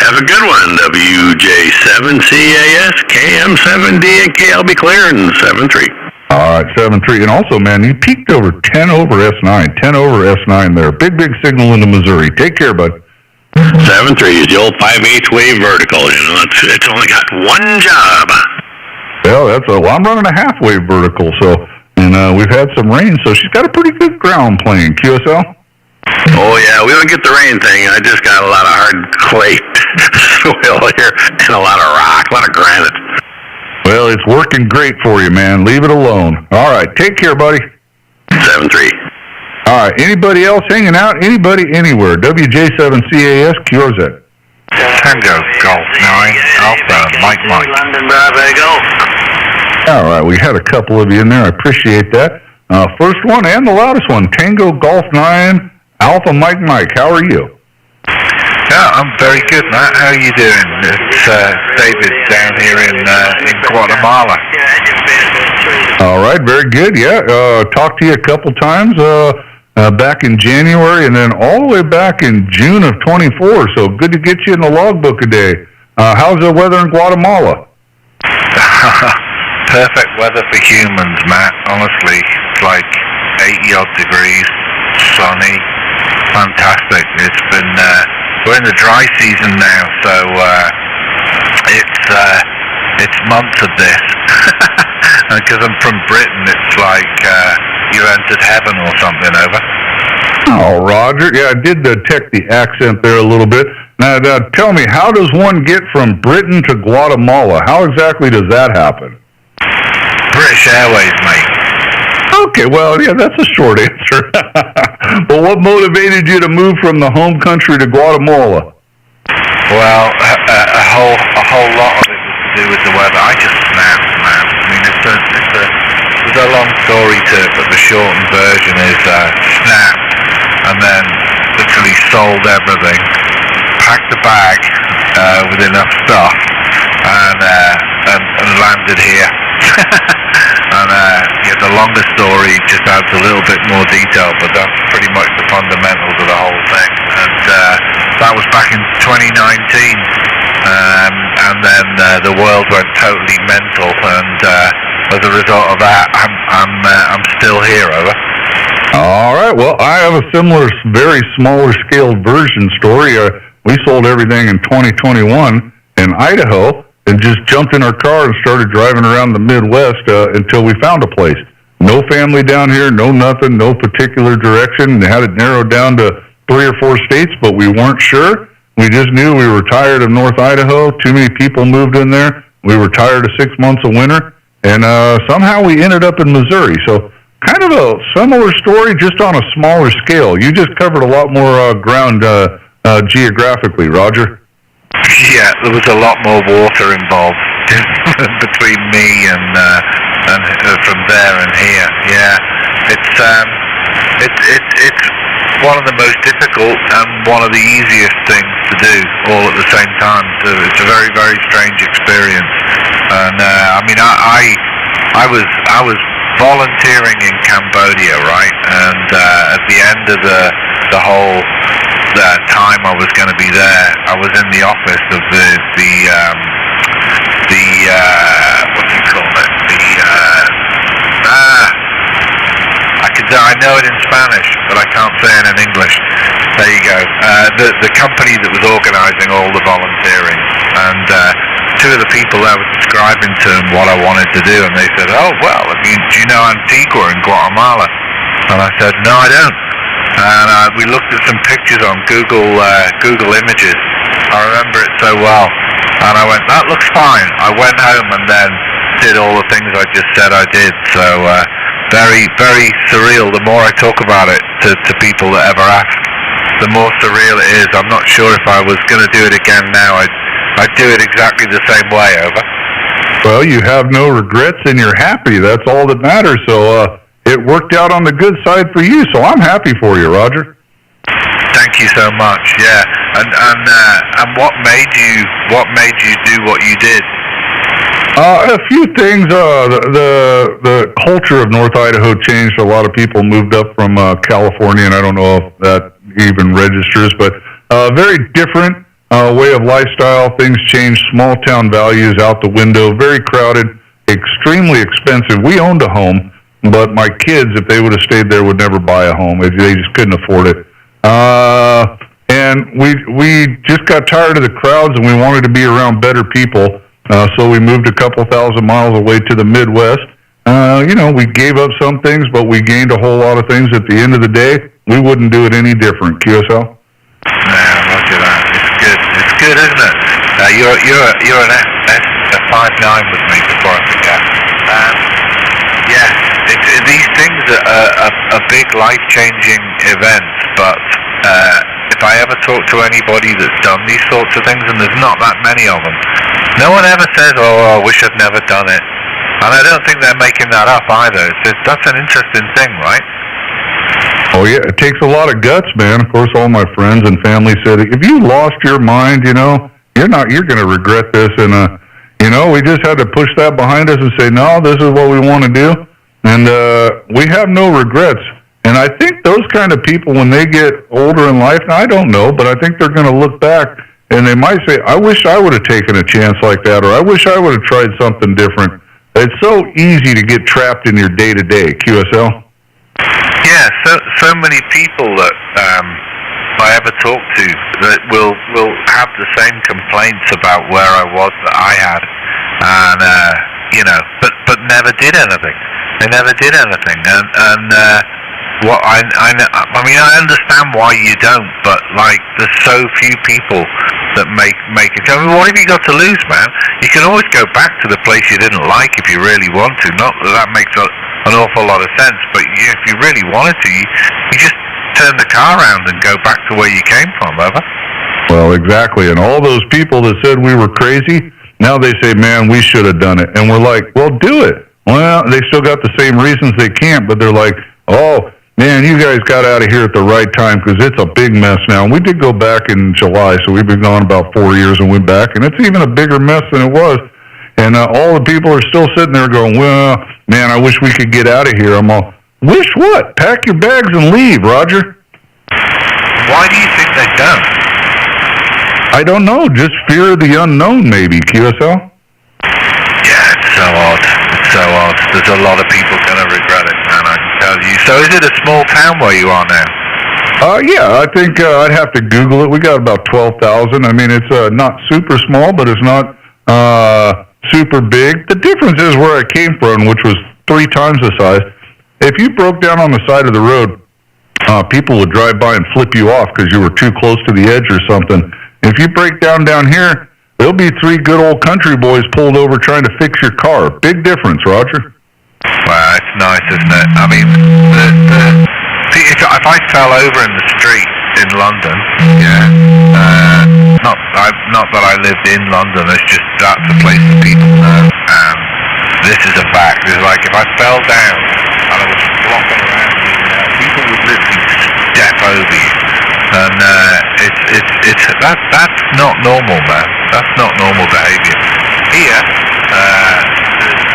have a good one, WJ7CAS, KM7DNK. I'll be clear in 7-3. All right, 7-3. And also, man, you peaked over 10 over S9. 10 over S9 there. Big signal into Missouri. Take care, bud. 7-3 is the old 5/8 wave vertical. You know, it's only got one job. Well, I'm running a half-wave vertical, so, and we've had some rain, so she's got a pretty good ground plane. QSL? Oh, yeah, we don't get the rain thing. I just got a lot of hard clay soil here and a lot of rock, a lot of granite. Well, it's working great for you, man. Leave it alone. All right. Take care, buddy. 7-3. All right. Anybody else hanging out? Anybody anywhere? WJ7CAS, QRZ. Tango Golf 9, Alpha, Mike. London Bravo Golf. All right. We had a couple of you in there. I appreciate that. First one and the loudest one, Tango Golf 9, Alpha, Mike. How are you? Yeah, I'm very good, Matt. How are you doing? It's David down here in Guatemala. All right, very good. Yeah, talked to you a couple times back in January and then all the way back in June of 24. So good to get you in the logbook today. How's the weather in Guatemala? Perfect weather for humans, Matt. Honestly, it's like 80-odd degrees, sunny, fantastic. It's been... we're in the dry season now, so it's months of this. Because I'm from Britain, it's like you entered heaven or something. Over. Oh, Roger. Yeah, I did detect the accent there a little bit. Now, tell me, how does one get from Britain to Guatemala? How exactly does that happen? British Airways, mate. Okay, well, yeah, that's a short answer. But what motivated you to move from the home country to Guatemala? Well, a whole lot of it was to do with the weather. I just snapped, man. I mean, it's a long story to it, but the shortened version is snapped, and then literally sold everything, packed a bag with enough stuff, and landed here. And the longer story just adds a little bit more detail, but that's pretty much the fundamentals of the whole thing. And that was back in 2019, and then the world went totally mental, and as a result of that, I'm still here. Over. All right. Well, I have a similar, very smaller scale version story. We sold everything in 2021 in Idaho, and just jumped in our car and started driving around the Midwest until we found a place. No family down here, no nothing, no particular direction. They had it narrowed down to 3 or 4 states, but we weren't sure. We just knew we were tired of North Idaho. Too many people moved in there. We were tired of 6 months of winter, and somehow we ended up in Missouri. So kind of a similar story, just on a smaller scale. You just covered a lot more ground geographically, Roger. Yeah, there was a lot more water involved between me and from there and here. Yeah, it's one of the most difficult and one of the easiest things to do all at the same time. So it's a very, very strange experience. And I mean, I was volunteering in Cambodia, right? And at the end of the whole time I was going to be there, I was in the office of the what do you call it? I know it in Spanish, but I can't say it in English. There you go. The company that was organising all the volunteering, and 2 of the people there were describing to them what I wanted to do, and they said, "Oh well, I mean, do you know Antigua in Guatemala?" And I said, "No, I don't." And we looked at some pictures on Google Images. I remember it so well. And I went, that looks fine. I went home and then did all the things I just said I did. So very, very surreal. The more I talk about it to people that ever ask, the more surreal it is. I'm not sure if I was going to do it again now. I'd do it exactly the same way. Over. Well, you have no regrets and you're happy. That's all that matters. So, it worked out on the good side for you, so I'm happy for you, Roger. Thank you so much. Yeah, and what made you do what you did? A few things. The culture of North Idaho changed. A lot of people moved up from California, and I don't know if that even registers, but very different way of lifestyle. Things changed. Small town values out the window. Very crowded. Extremely expensive. We owned a home. But my kids, if they would have stayed there, would never buy a home. They just couldn't afford it. And we just got tired of the crowds, and we wanted to be around better people. So we moved a couple thousand miles away to the Midwest. We gave up some things, but we gained a whole lot of things. At the end of the day, we wouldn't do it any different. QSL? Yeah, look at that. It's good. It's good, isn't it? You're an F59 with me before I forget. Yeah. These things are big life-changing events, but if I ever talk to anybody that's done these sorts of things, and there's not that many of them, no one ever says, "Oh, I wish I'd never done it." And I don't think they're making that up either. That's an interesting thing, right? Oh yeah, it takes a lot of guts, man. Of course, all my friends and family said, if you lost your mind, you're going to regret this. And we just had to push that behind us and say, no, this is what we want to do. And we have no regrets. And I think those kind of people, when they get older in life, now I don't know, but I think they're going to look back and they might say, I wish I would have taken a chance like that, or I wish I would have tried something different. It's so easy to get trapped in your day-to-day. QSL? Yeah, so many people that I ever talk to that will have the same complaints about where I was that I had, and but never did anything. They never did anything, and what I mean, I understand why you don't, but like, there's so few people that make it. I mean, what have you got to lose, man? You can always go back to the place you didn't like if you really want to. Not that makes an awful lot of sense, but if you really wanted to, you just turn the car around and go back to where you came from, over. Well, exactly. And all those people that said we were crazy, now they say, man, we should have done it. And we're like, well, do it. Well, they still got the same reasons they can't, but they're like, oh, man, you guys got out of here at the right time because it's a big mess now. And we did go back in July, so we've been gone about 4 years and went back, and it's even a bigger mess than it was. And all the people are still sitting there going, well, man, I wish we could get out of here. I'm all, wish what? Pack your bags and leave, Roger. Why do you think they don't? I don't know. Just fear of the unknown, maybe, QSL? Yeah, it's so odd. It's so odd. There's a lot of people going to regret it, man, I can tell you. So is it a small town where you are now? Yeah, I think I'd have to Google it. We got about 12,000. I mean, it's not super small, but it's not super big. The difference is where I came from, which was 3 times the size. If you broke down on the side of the road, people would drive by and flip you off because you were too close to the edge or something. If you break down here, there'll be 3 good old country boys pulled over trying to fix your car. Big difference, Roger. Well, it's nice, isn't it? I mean, if I fell over in the street in London, not that I lived in London, it's just that's a place that people know. This is a fact. It's like if I fell down and I was flopping around, people would literally step over you. And that's not normal, man. That's not normal behaviour. Here, there's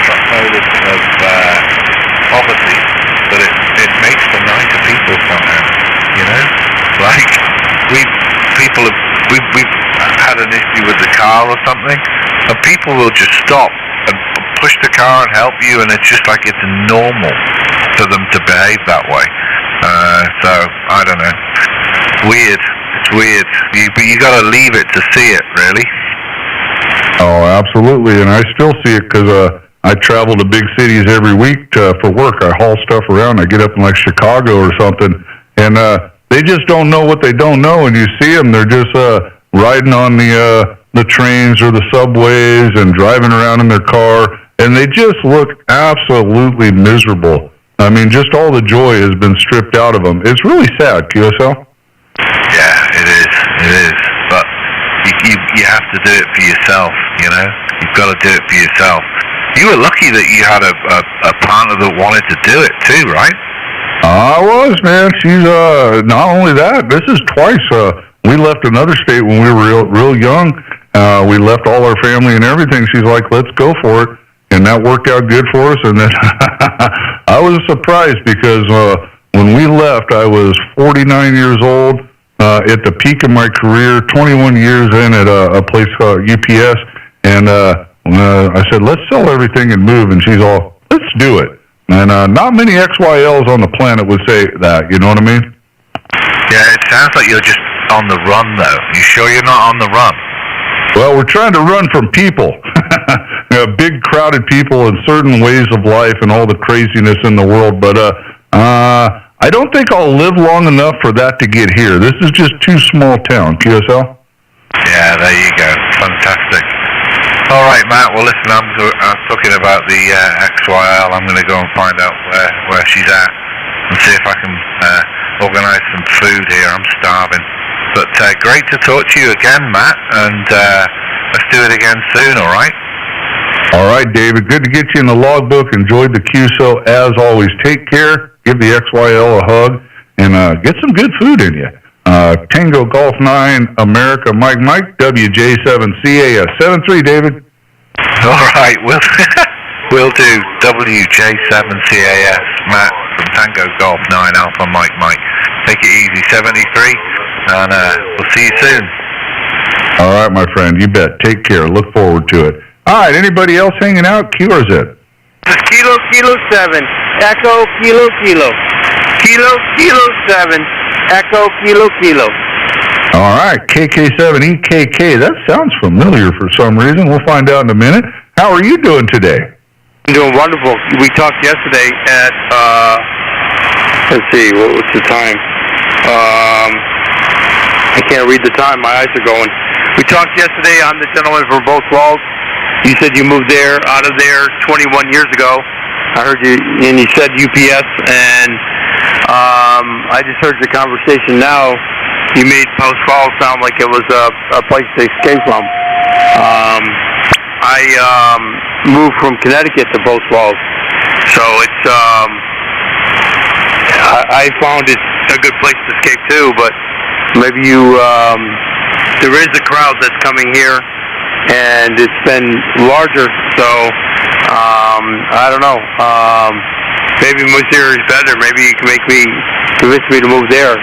truckload of poverty, but it makes for nicer people somehow. You know, like we've had an issue with the car or something, and people will just stop and push the car and help you, and it's just like it's normal for them to behave that way. So I don't know. Weird. It's weird. But you got to leave it to see it, really. Oh, absolutely. And I still see it because I travel to big cities every week for work. I haul stuff around. I get up in like Chicago or something, and they just don't know what they don't know. And you see them; they're just riding on the trains or the subways and driving around in their car, and they just look absolutely miserable. I mean, just all the joy has been stripped out of them. It's really sad, QSL. Yeah, it is. But you have to do it for yourself, you know? You've got to do it for yourself. You were lucky that you had a partner that wanted to do it too, right? I was, man. She's, not only that, this is twice. We left another state when we were real young. We left all our family and everything. She's like, let's go for it. And that worked out good for us. And then I was surprised because when we left, I was 49 years old at the peak of my career, 21 years in at a place called UPS. And I said, let's sell everything and move. And she's all, let's do it. And not many XYLs on the planet would say that. You know what I mean? Yeah, it sounds like you're just on the run, though. You sure you're not on the run? Well, we're trying to run from people. Big crowded people and certain ways of life and all the craziness in the world. But I don't think I'll live long enough for that to get here. This is just too small town. QSL? Yeah, there you go. Fantastic. All right, Matt. Well, listen, I'm talking about the XYL. I'm going to go and find out where she's at and see if I can organize some food here. I'm starving. But great to talk to you again, Matt, and let's do it again soon, all right? All right, David. Good to get you in the logbook. Enjoyed the QSO as always. Take care. Give the XYL a hug, and get some good food in you. Tango Golf 9, America, Mike, WJ7CAS. 73, David. All right, we'll do WJ7CAS, Matt from Tango Golf 9, Alpha Mike. Take it easy, 73, and we'll see you soon. All right, my friend, you bet. Take care. Look forward to it. All right, anybody else hanging out? Q or Z? It's Kilo 7, Echo Kilo. Kilo 7, Echo Kilo. All right, KK7EKK. That sounds familiar for some reason. We'll find out in a minute. How are you doing today? I'm doing wonderful. We talked yesterday at Let's see, what's the time? I can't read the time. My eyes are going. We talked yesterday. I'm the gentleman from Both Walls. You said you moved out of there 21 years ago. I heard you, and you said UPS, and I just heard the conversation now. You made Post Falls sound like it was a place to escape from. I moved from Connecticut to Post Falls, so it's I found it a good place to escape too. But maybe there is a crowd that's coming here, and it's been larger. So I don't know. Maybe Missouri is better. Maybe you can convince me to move there.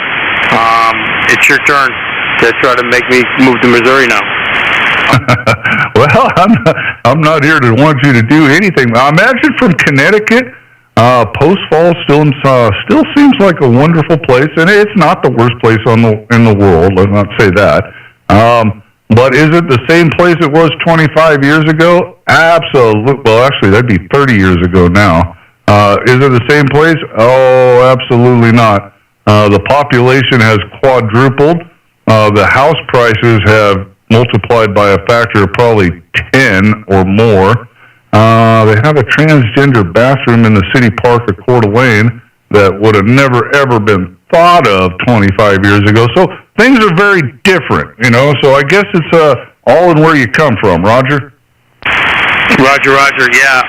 It's your turn to try to make me move to Missouri now. Well, I'm not here to want you to do anything. I imagine from Connecticut, Post Falls still seems like a wonderful place, and it's not the worst place in the world. Let's not say that. But is it the same place it was 25 years ago? Absolutely. Well, actually, that'd be 30 years ago now. Is it the same place? Oh, absolutely not. The population has quadrupled. The house prices have multiplied by a factor of probably 10 or more. They have a transgender bathroom in the city park of Coeur d'Alene that would have never, ever been thought of 25 years ago. So things are very different, So I guess it's all in where you come from, Roger. Roger. Yeah,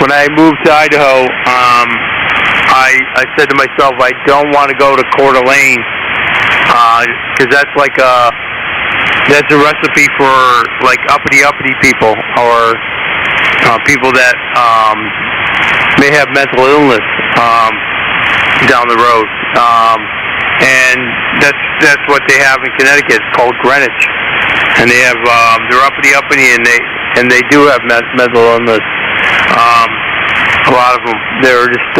when I moved to Idaho, I said to myself, I don't want to go to Coeur d'Alene because that's a recipe for like uppity people or people that may have mental illness down the road, and that's what they have in Connecticut. It's called Greenwich, and they have they're uppity, and they do have mental illness. A lot of them, they're just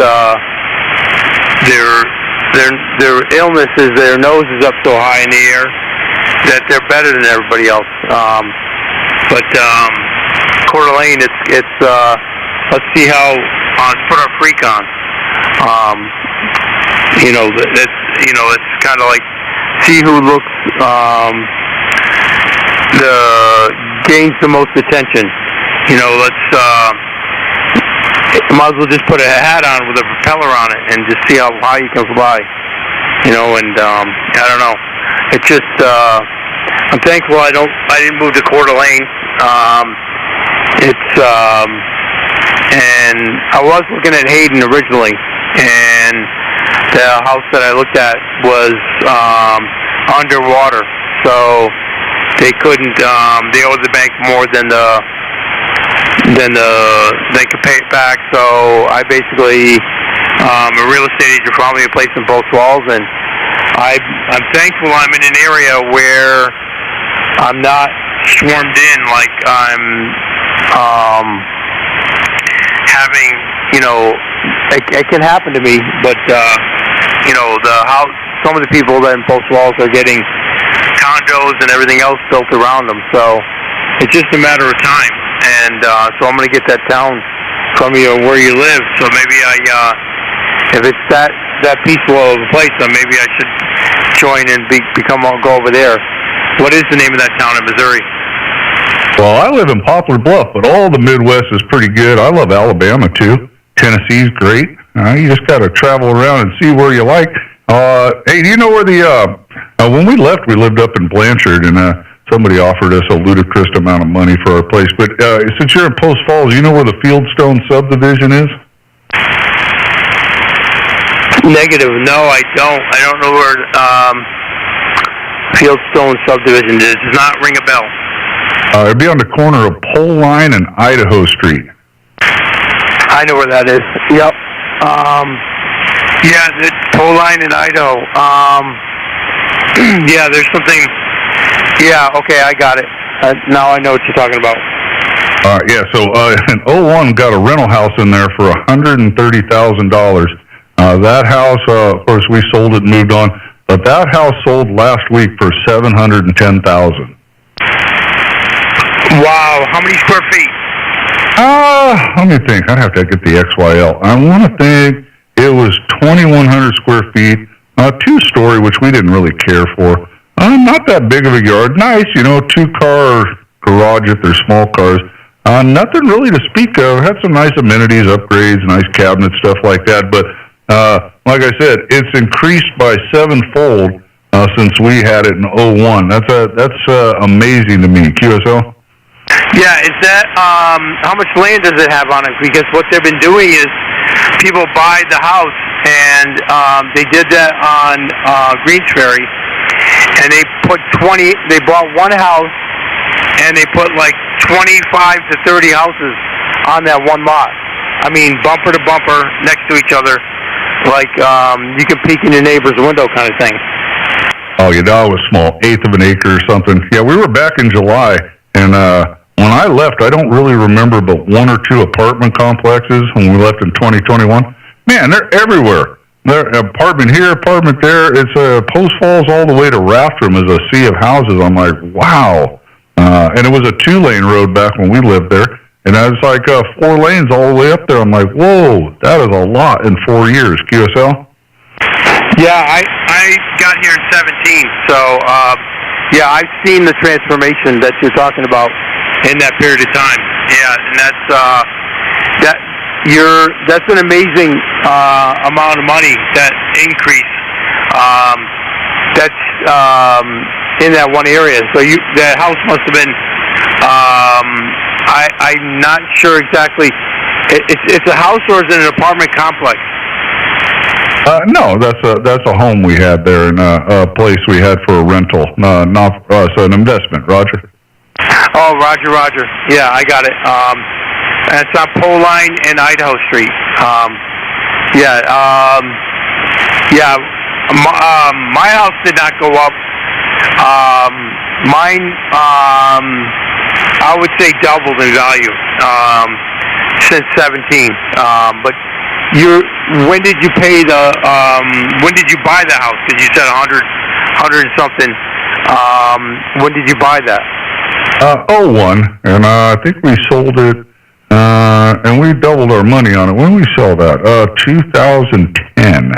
their illness is their nose is up so high in the air that they're better than everybody else. But Coeur d'Alene, it's let's see how put our freak on. It's kind of like see who looks gains the most attention. Might as well just put a hat on with a propeller on it and just see how high you can fly. And I don't know. It's just I'm thankful I didn't move to Coeur d'Alene. And I was looking at Hayden originally, and the house that I looked at was underwater, so they couldn't. They owed the bank more than they could pay it back. So I basically a real estate agent found me a place in Post Falls, and I'm thankful I'm in an area where I'm not swarmed in like I'm having. It can happen to me, but some of the people that in Post Falls are getting condos and everything else built around them. So it's just a matter of time. And so I'm going to get that town from you where you live. So maybe if it's that peaceful of a place, then maybe I should join and go over there. What is the name of that town in Missouri? Well, I live in Poplar Bluff, but all the Midwest is pretty good. I love Alabama too. Tennessee's great. You just got to travel around and see where you like. Hey, do you know where when we left, we lived up in Blanchard, and somebody offered us a ludicrous amount of money for our place. But since you're in Post Falls, you know where the Fieldstone subdivision is? Negative. No, I don't. I don't know where Fieldstone subdivision is. It does not ring a bell. It'd be on the corner of Pole Line and Idaho Street. I know where that is. Yep. Yeah, the Pole Line in Idaho. Yeah, there's something. Yeah, okay, I got it. Now I know what you're talking about. Yeah, so in 01 got a rental house in there for $130,000. That house, of course, we sold it and moved on, but that house sold last week for $710,000. Wow, how many square feet? Let me think. I'd have to get the XYL. I want to think it was 2,100 square feet, 2-story, which we didn't really care for. Not that big of a yard. Nice, 2-car garage if they're small cars. Nothing really to speak of. Had some nice amenities, upgrades, nice cabinets, stuff like that. But like I said, it's increased by 7-fold since we had it in 01. That's amazing to me. QSL? Yeah, is that, how much land does it have on it? Because what they've been doing is people buy the house, and they did that on Greens Ferry, and they bought one house, and they put like 25 to 30 houses on that one lot. I mean, bumper to bumper, next to each other, like you can peek in your neighbor's window kind of thing. Oh, yeah, that was small, 1/8 of an acre or something. Yeah, we were back in July, and when I left, I don't really remember but 1 or 2 apartment complexes when we left in 2021. Man, they're everywhere. They're apartment here, apartment there. It's Post Falls all the way to Rathdrum is a sea of houses. I'm like, wow. And it was a 2-lane road back when we lived there. And I was like 4 lanes all the way up there. I'm like, whoa, that is a lot in 4 years. QSL? Yeah, I got here in 17, so yeah, I've seen the transformation that you're talking about in that period of time. Yeah, and that's an amazing amount of money, that increase. That's in that one area. So that house must have been. I'm not sure exactly. It's a house or is it an apartment complex? No, that's a home we had there and a place we had for a rental, not so an investment. Roger. Oh, Roger. Yeah, I got it. It's on Poline and Idaho Street. My house did not go up. Mine, I would say doubled in value since 17. But when did you pay when did you buy the house? Because you said 100 and something. When did you buy that? 01, and I think we sold it, and we doubled our money on it. When did we sell that? 2010.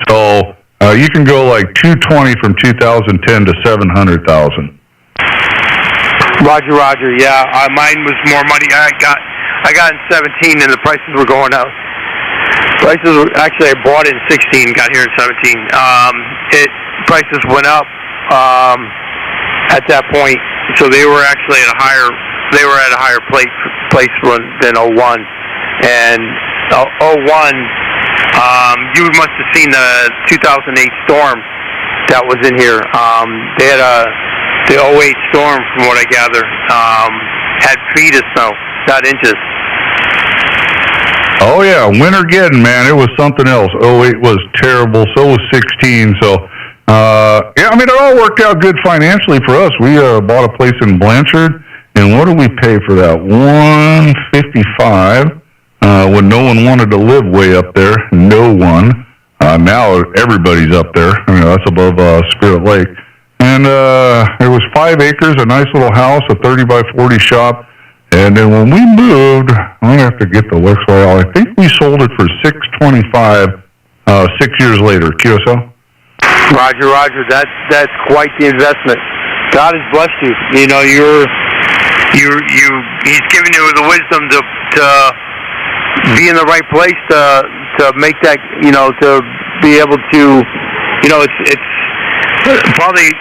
So you can go like 220 from 2010 to 700,000. Roger. Yeah, mine was more money. I got in 17, and the prices were going up. Actually, I bought it in 16, got here in 17. Prices went up at that point, so they were actually at a higher place than 01. And 01, you must have seen the 2008 storm that was in here. They had the 08 storm, from what I gather, had feet of snow, not inches. Oh, yeah, Wintergeddon, man, it was something else. 08 was terrible, so was 16. So, yeah, I mean, it all worked out good financially for us. We bought a place in Blanchard, and what did we pay for that? $155 when no one wanted to live way up there. No one. Now everybody's up there. That's above Spirit Lake. And it was 5 acres, a nice little house, a 30 by 40 shop. And then when we moved, I'm going to have to get the looks right. I think we sold it for $625 6 years later. QSL? Roger. That's quite the investment. God has blessed you. You know, He's given you the wisdom to be in the right place to make that, to be able to, it's probably,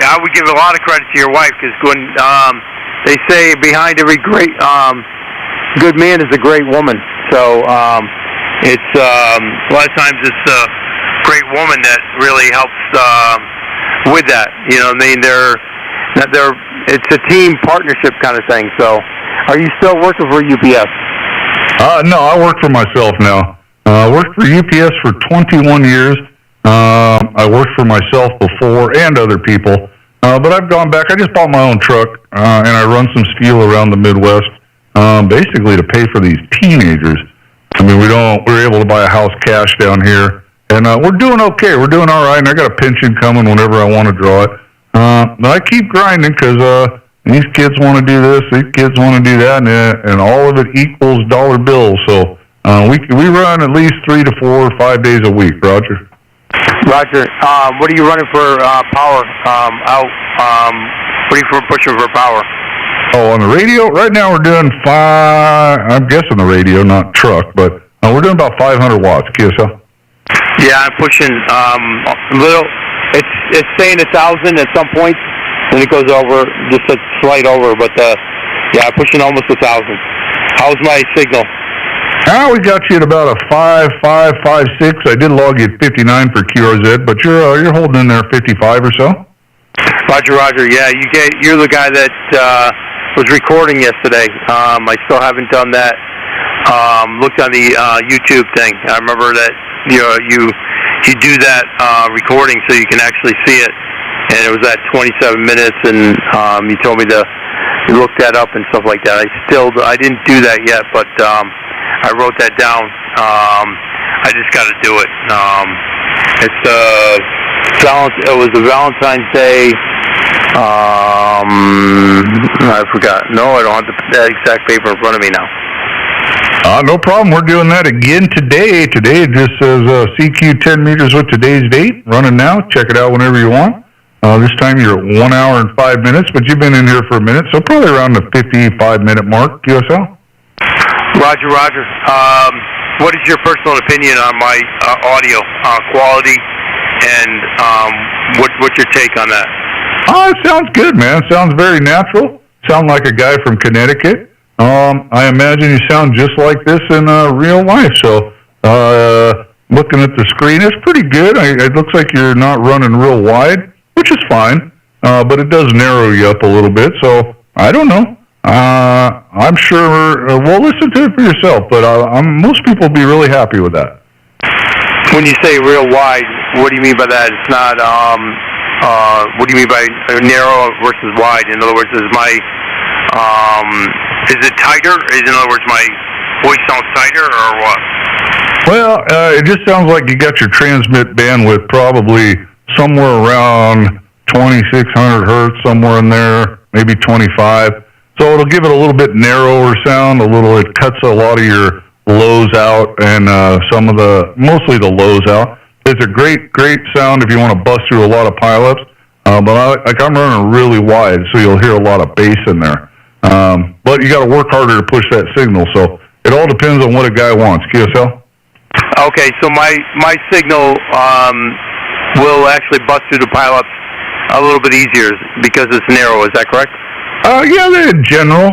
I would give a lot of credit to your wife, because when they say behind every great good man is a great woman. So it's a lot of times it's a great woman that really helps with that. It's a team partnership kind of thing. So, are you still working for UPS? No, I work for myself now. I worked for UPS for 21 years. I worked for myself before and other people. But I've gone back. I just bought my own truck, and I run some steel around the Midwest, basically to pay for these teenagers. I mean, we're able to buy a house cash down here, and we're doing okay. We're doing all right, and I got a pension coming whenever I want to draw it. But I keep grinding because these kids want to do this, these kids want to do that, and all of it equals dollar bills. So We run at least 3 to 4 or 5 days a week, Roger. Roger. What are you running for power out? What are you pushing for power? Oh, on the radio? Right now we're doing I'm guessing the radio, not truck, but we're doing about 500 watts, QSL. Yeah, I'm pushing a little. It's saying 1,000 at some point, and it goes over, just a slight over, but yeah, I'm pushing almost 1,000. How's my signal? We got you at about a 5.5, 5.6. I did log you at 59 for QRZ, but you're holding in there 55 or so. Roger. Yeah, you're the guy that was recording yesterday. I still haven't done that. Looked on the YouTube thing. I remember that you do that recording so you can actually see it, and it was at 27 minutes. And you told me to look that up and stuff like that. I didn't do that yet, but I wrote that down. I just got to do it. It was a Valentine's Day. I forgot. No, I don't have that exact paper in front of me now. No problem. We're doing that again today. Today it just says CQ 10 meters with today's date. Running now. Check it out whenever you want. This time you're at 1 hour and 5 minutes, but you've been in here for a minute, so probably around the 55-minute mark, QSL. Roger. What is your personal opinion on my audio quality, and what's your take on that? It sounds good, man. Sounds very natural. Sound like a guy from Connecticut. I imagine you sound just like this in real life. So, looking at the screen, it's pretty good. It looks like you're not running real wide, which is fine, but it does narrow you up a little bit. So, I don't know. I'm sure, well, listen to it for yourself, but most people will be really happy with that. When you say real wide, what do you mean by that? It's not, what do you mean by narrow versus wide? In other words, is it tighter? In other words, my voice sounds tighter, or what? Well, it just sounds like you got your transmit bandwidth probably somewhere around 2,600 hertz, somewhere in there, maybe 25. So it'll give it a little bit narrower sound, it cuts a lot of your lows out, and mostly the lows out. It's a great sound if you want to bust through a lot of pileups, but I'm running really wide, so you'll hear a lot of bass in there. But you got to work harder to push that signal, so it all depends on what a guy wants. QSL? Okay, so my signal will actually bust through the pileups a little bit easier because it's narrow. Is that correct? Yeah, in general,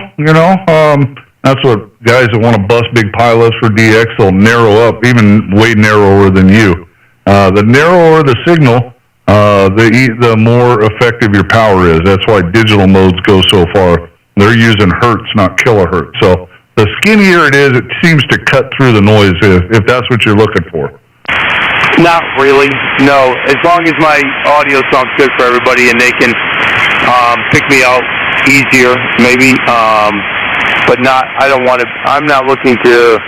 that's what guys that want to bust big pileups for DX, they'll narrow up, even way narrower than you. The narrower the signal, the more effective your power is. That's why digital modes go so far. They're using hertz, not kilohertz. So the skinnier it is, it seems to cut through the noise if that's what you're looking for. Not really, no. As long as my audio sounds good for everybody and they can pick me out easier, maybe, but not. I'm not looking to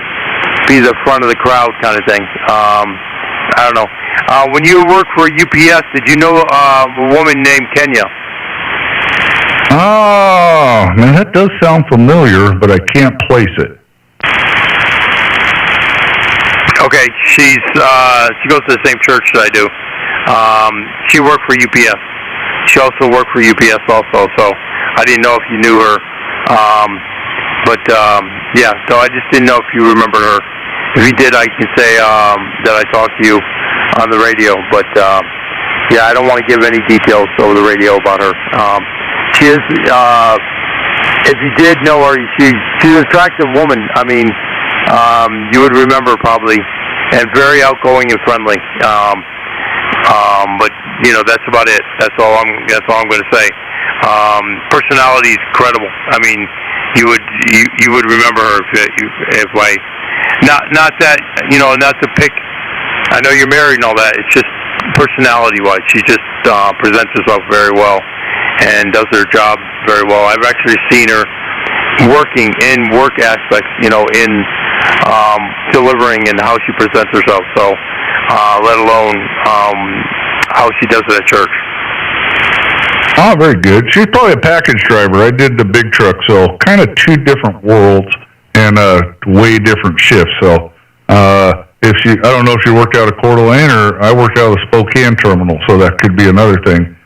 be the front of the crowd kind of thing. I don't know. When you worked for UPS, did you know a woman named Kenya? Oh, man, that does sound familiar, but I can't place it. Okay, she goes to the same church that I do. She worked for UPS. She also worked for UPS also, so I didn't know if you knew her. Yeah, so I just didn't know if you remember her. If you did, I can say that I talked to you on the radio, but yeah, I don't want to give any details over the radio about her. She is, if you did know her, she's an attractive woman. I mean, you would remember probably, and very outgoing and friendly. But that's about it. That's all I'm going to say. Personality is credible. I mean, you would remember her if I, not that, not to pick. I know you're married and all that. It's just personality-wise, she just presents herself very well and does her job very well. I've actually seen her working in work aspects, in delivering and how she presents herself. So, let alone how she does it at church. Oh, very good. She's probably a package driver. I did the big truck, so kind of two different worlds. and way different shifts. So I don't know if she worked out of Coeur d'Alene or I worked out of the Spokane terminal, so that could be another thing.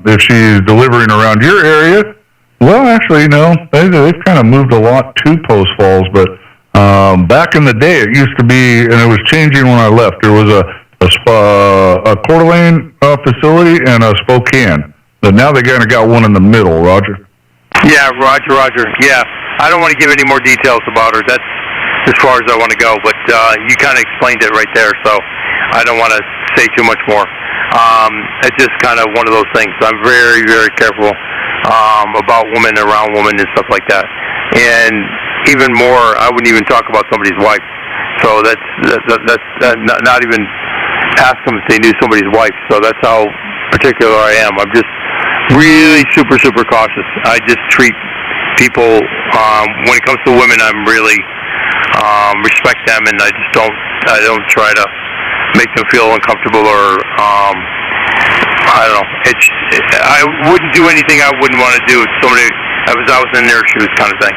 If she's delivering around your area, well, actually, no, they've kind of moved a lot to Post Falls, but back in the day, it used to be, and it was changing when I left. There was a Coeur d'Alene facility and a Spokane. But now they kind of got one in the middle, Roger. Yeah, Roger. Yeah, I don't want to give any more details about her. That's as far as I want to go, but you kind of explained it right there, so I don't want to say too much more. It's just kind of one of those things. I'm very, very careful about women, around women, and stuff like that. And even more, I wouldn't even talk about somebody's wife. So that's not even ask them if they knew somebody's wife. So that's how particular I am. I'm just really super, super cautious. I just treat people, when it comes to women, I'm really respect them, and I don't try to make them feel uncomfortable or I don't know. I wouldn't do anything I wouldn't want to do if somebody I was in their shoes, kind of thing.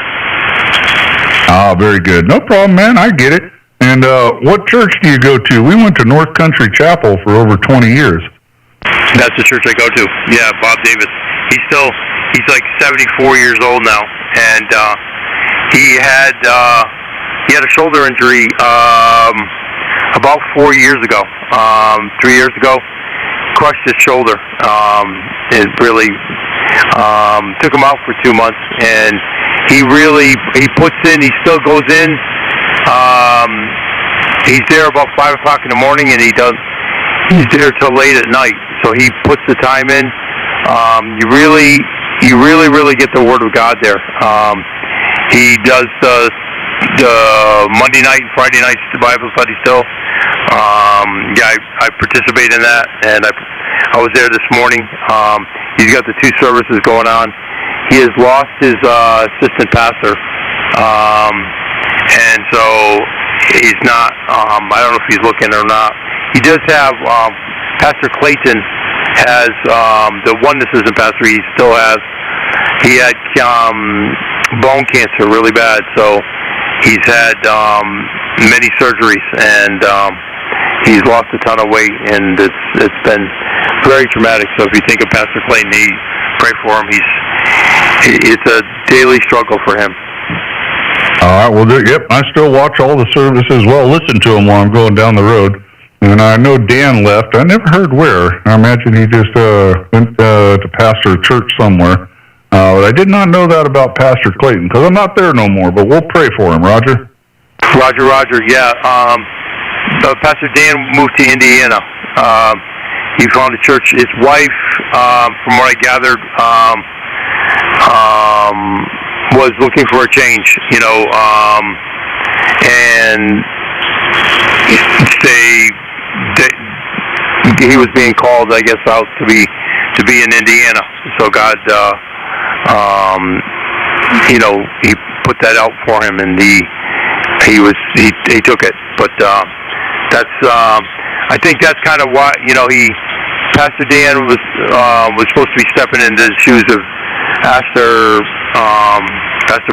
Ah, very good. No problem, man. I get it. And what church do you go to? We went to North Country Chapel for over 20 years. That's the church I go to. Yeah, Bob Davis. He's like 74 years old now, and he had a shoulder injury about 4 years ago. 3 years ago, crushed his shoulder. It really took him out for 2 months, and he puts in. He still goes in. He's there about 5 o'clock in the morning, and he's there till late at night. So he puts the time in. You really get the Word of God there. He does the Monday night and Friday night Bible study still. I participate in that, and I was there this morning. He's got the 2 services going on. He has lost his assistant pastor, and so he's not. I don't know if he's looking or not. He does have Pastor Clayton has the one assistant pastor. He still has. He had bone cancer really bad, so he's had many surgeries, and he's lost a ton of weight, and it's been very traumatic. So if you think of Pastor Clayton, pray for him. It's a daily struggle for him. All right, well, yep, I still watch all the services. Well, listen to them while I'm going down the road. And I know Dan left. I never heard where. I imagine he just went to pastor a church somewhere. But I did not know that about Pastor Clayton, because I'm not there no more, but we'll pray for him, Roger. Roger, yeah. Pastor Dan moved to Indiana. He found a church. His wife, from what I gathered, was looking for a change, and he was being called, I guess, out to be in Indiana. So God, he put that out for him, and he took it. But that's I think that's kind of why Pastor Dan was supposed to be stepping into the shoes of Pastor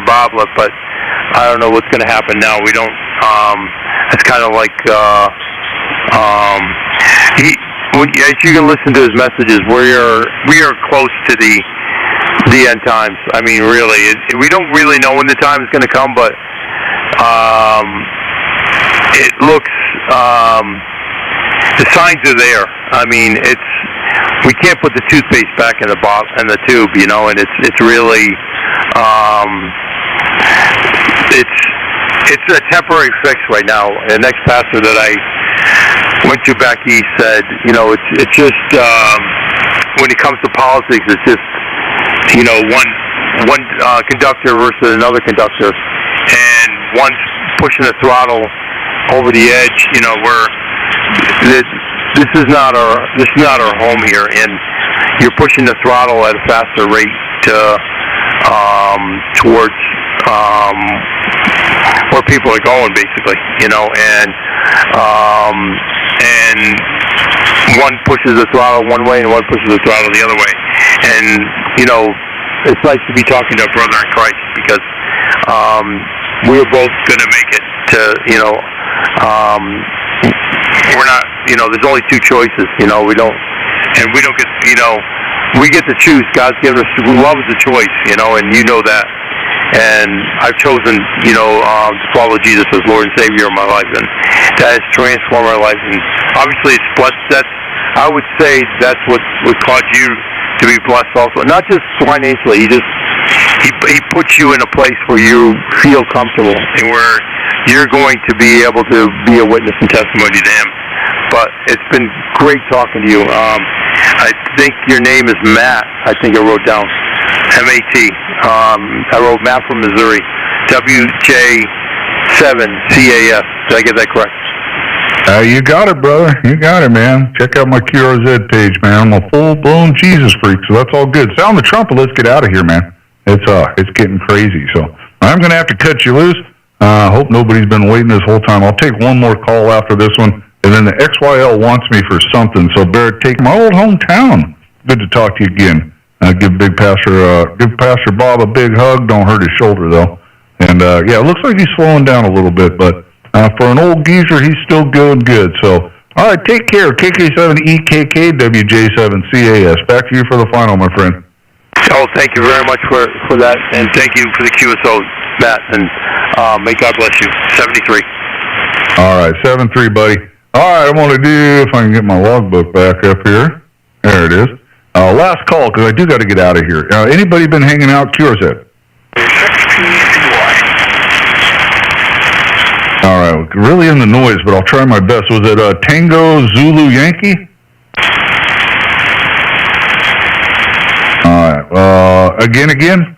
Boblet, but I don't know what's going to happen now. We don't. It's kind of like as you can listen to his messages, we are close to the end times. I mean, really, we don't really know when the time is going to come, but it looks the signs are there. I mean, we can't put the toothpaste back in the bottle and the tube, and it's really it's a temporary fix right now. The next pastor that I went to back east said, it's just when it comes to politics, it's just one conductor versus another conductor, and one's pushing the throttle over the edge. This is not our home here, and you're pushing the throttle at a faster rate towards where people are going, basically, and one pushes the throttle one way and one pushes the throttle the other way, and it's nice to be talking to a brother in Christ, because we're both going to make it to, we're not, there's only two choices, we don't get, we get to choose. God's given us, love is a choice, and you know that. And I've chosen, to follow Jesus as Lord and Savior of my life, and that has transformed my life. And obviously, it's blessed. I would say that's what caused you to be blessed also. Not just financially. He puts you in a place where you feel comfortable and where you're going to be able to be a witness and testimony to Him. But it's been great talking to you. I think your name is Matt. I think I wrote down M-A-T. I wrote Matt from Missouri. WJ7CAS. Did I get that correct? You got it, brother. You got it, man. Check out my QRZ page, man. I'm a full-blown Jesus freak, so that's all good. Sound the trumpet. Let's get out of here, man. It's getting crazy. So I'm going to have to cut you loose. Hope nobody's been waiting this whole time. I'll take one more call after this one, and then the XYL wants me for something. So better take my old hometown. Good to talk to you again. Give Pastor Bob a big hug. Don't hurt his shoulder though. And yeah, it looks like he's slowing down a little bit, but for an old geezer, he's still going good. So all right, take care. KK7EKK WJ7CAS. Back to you for the final, my friend. Oh, thank you very much for that, and thank you for the QSO, Matt, and may God bless you. 73. All right, 7-3, buddy. All right, I want to do, if I can get my logbook back up here. There it is. Last call, because I do got to get out of here. Anybody been hanging out? QRZ. All right, really in the noise, but I'll try my best. Was it Tango Zulu Yankee? All right. Again?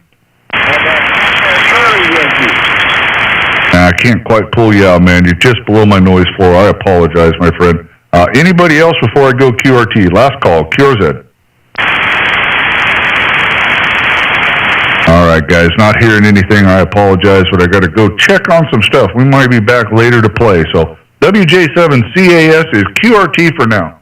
I can't quite pull you out, man. You're just below my noise floor. I apologize, my friend. Anybody else before I go QRT? Last call, QRZ. All right, guys. Not hearing anything. I apologize, but I got to go check on some stuff. We might be back later to play. So WJ7CAS is QRT for now.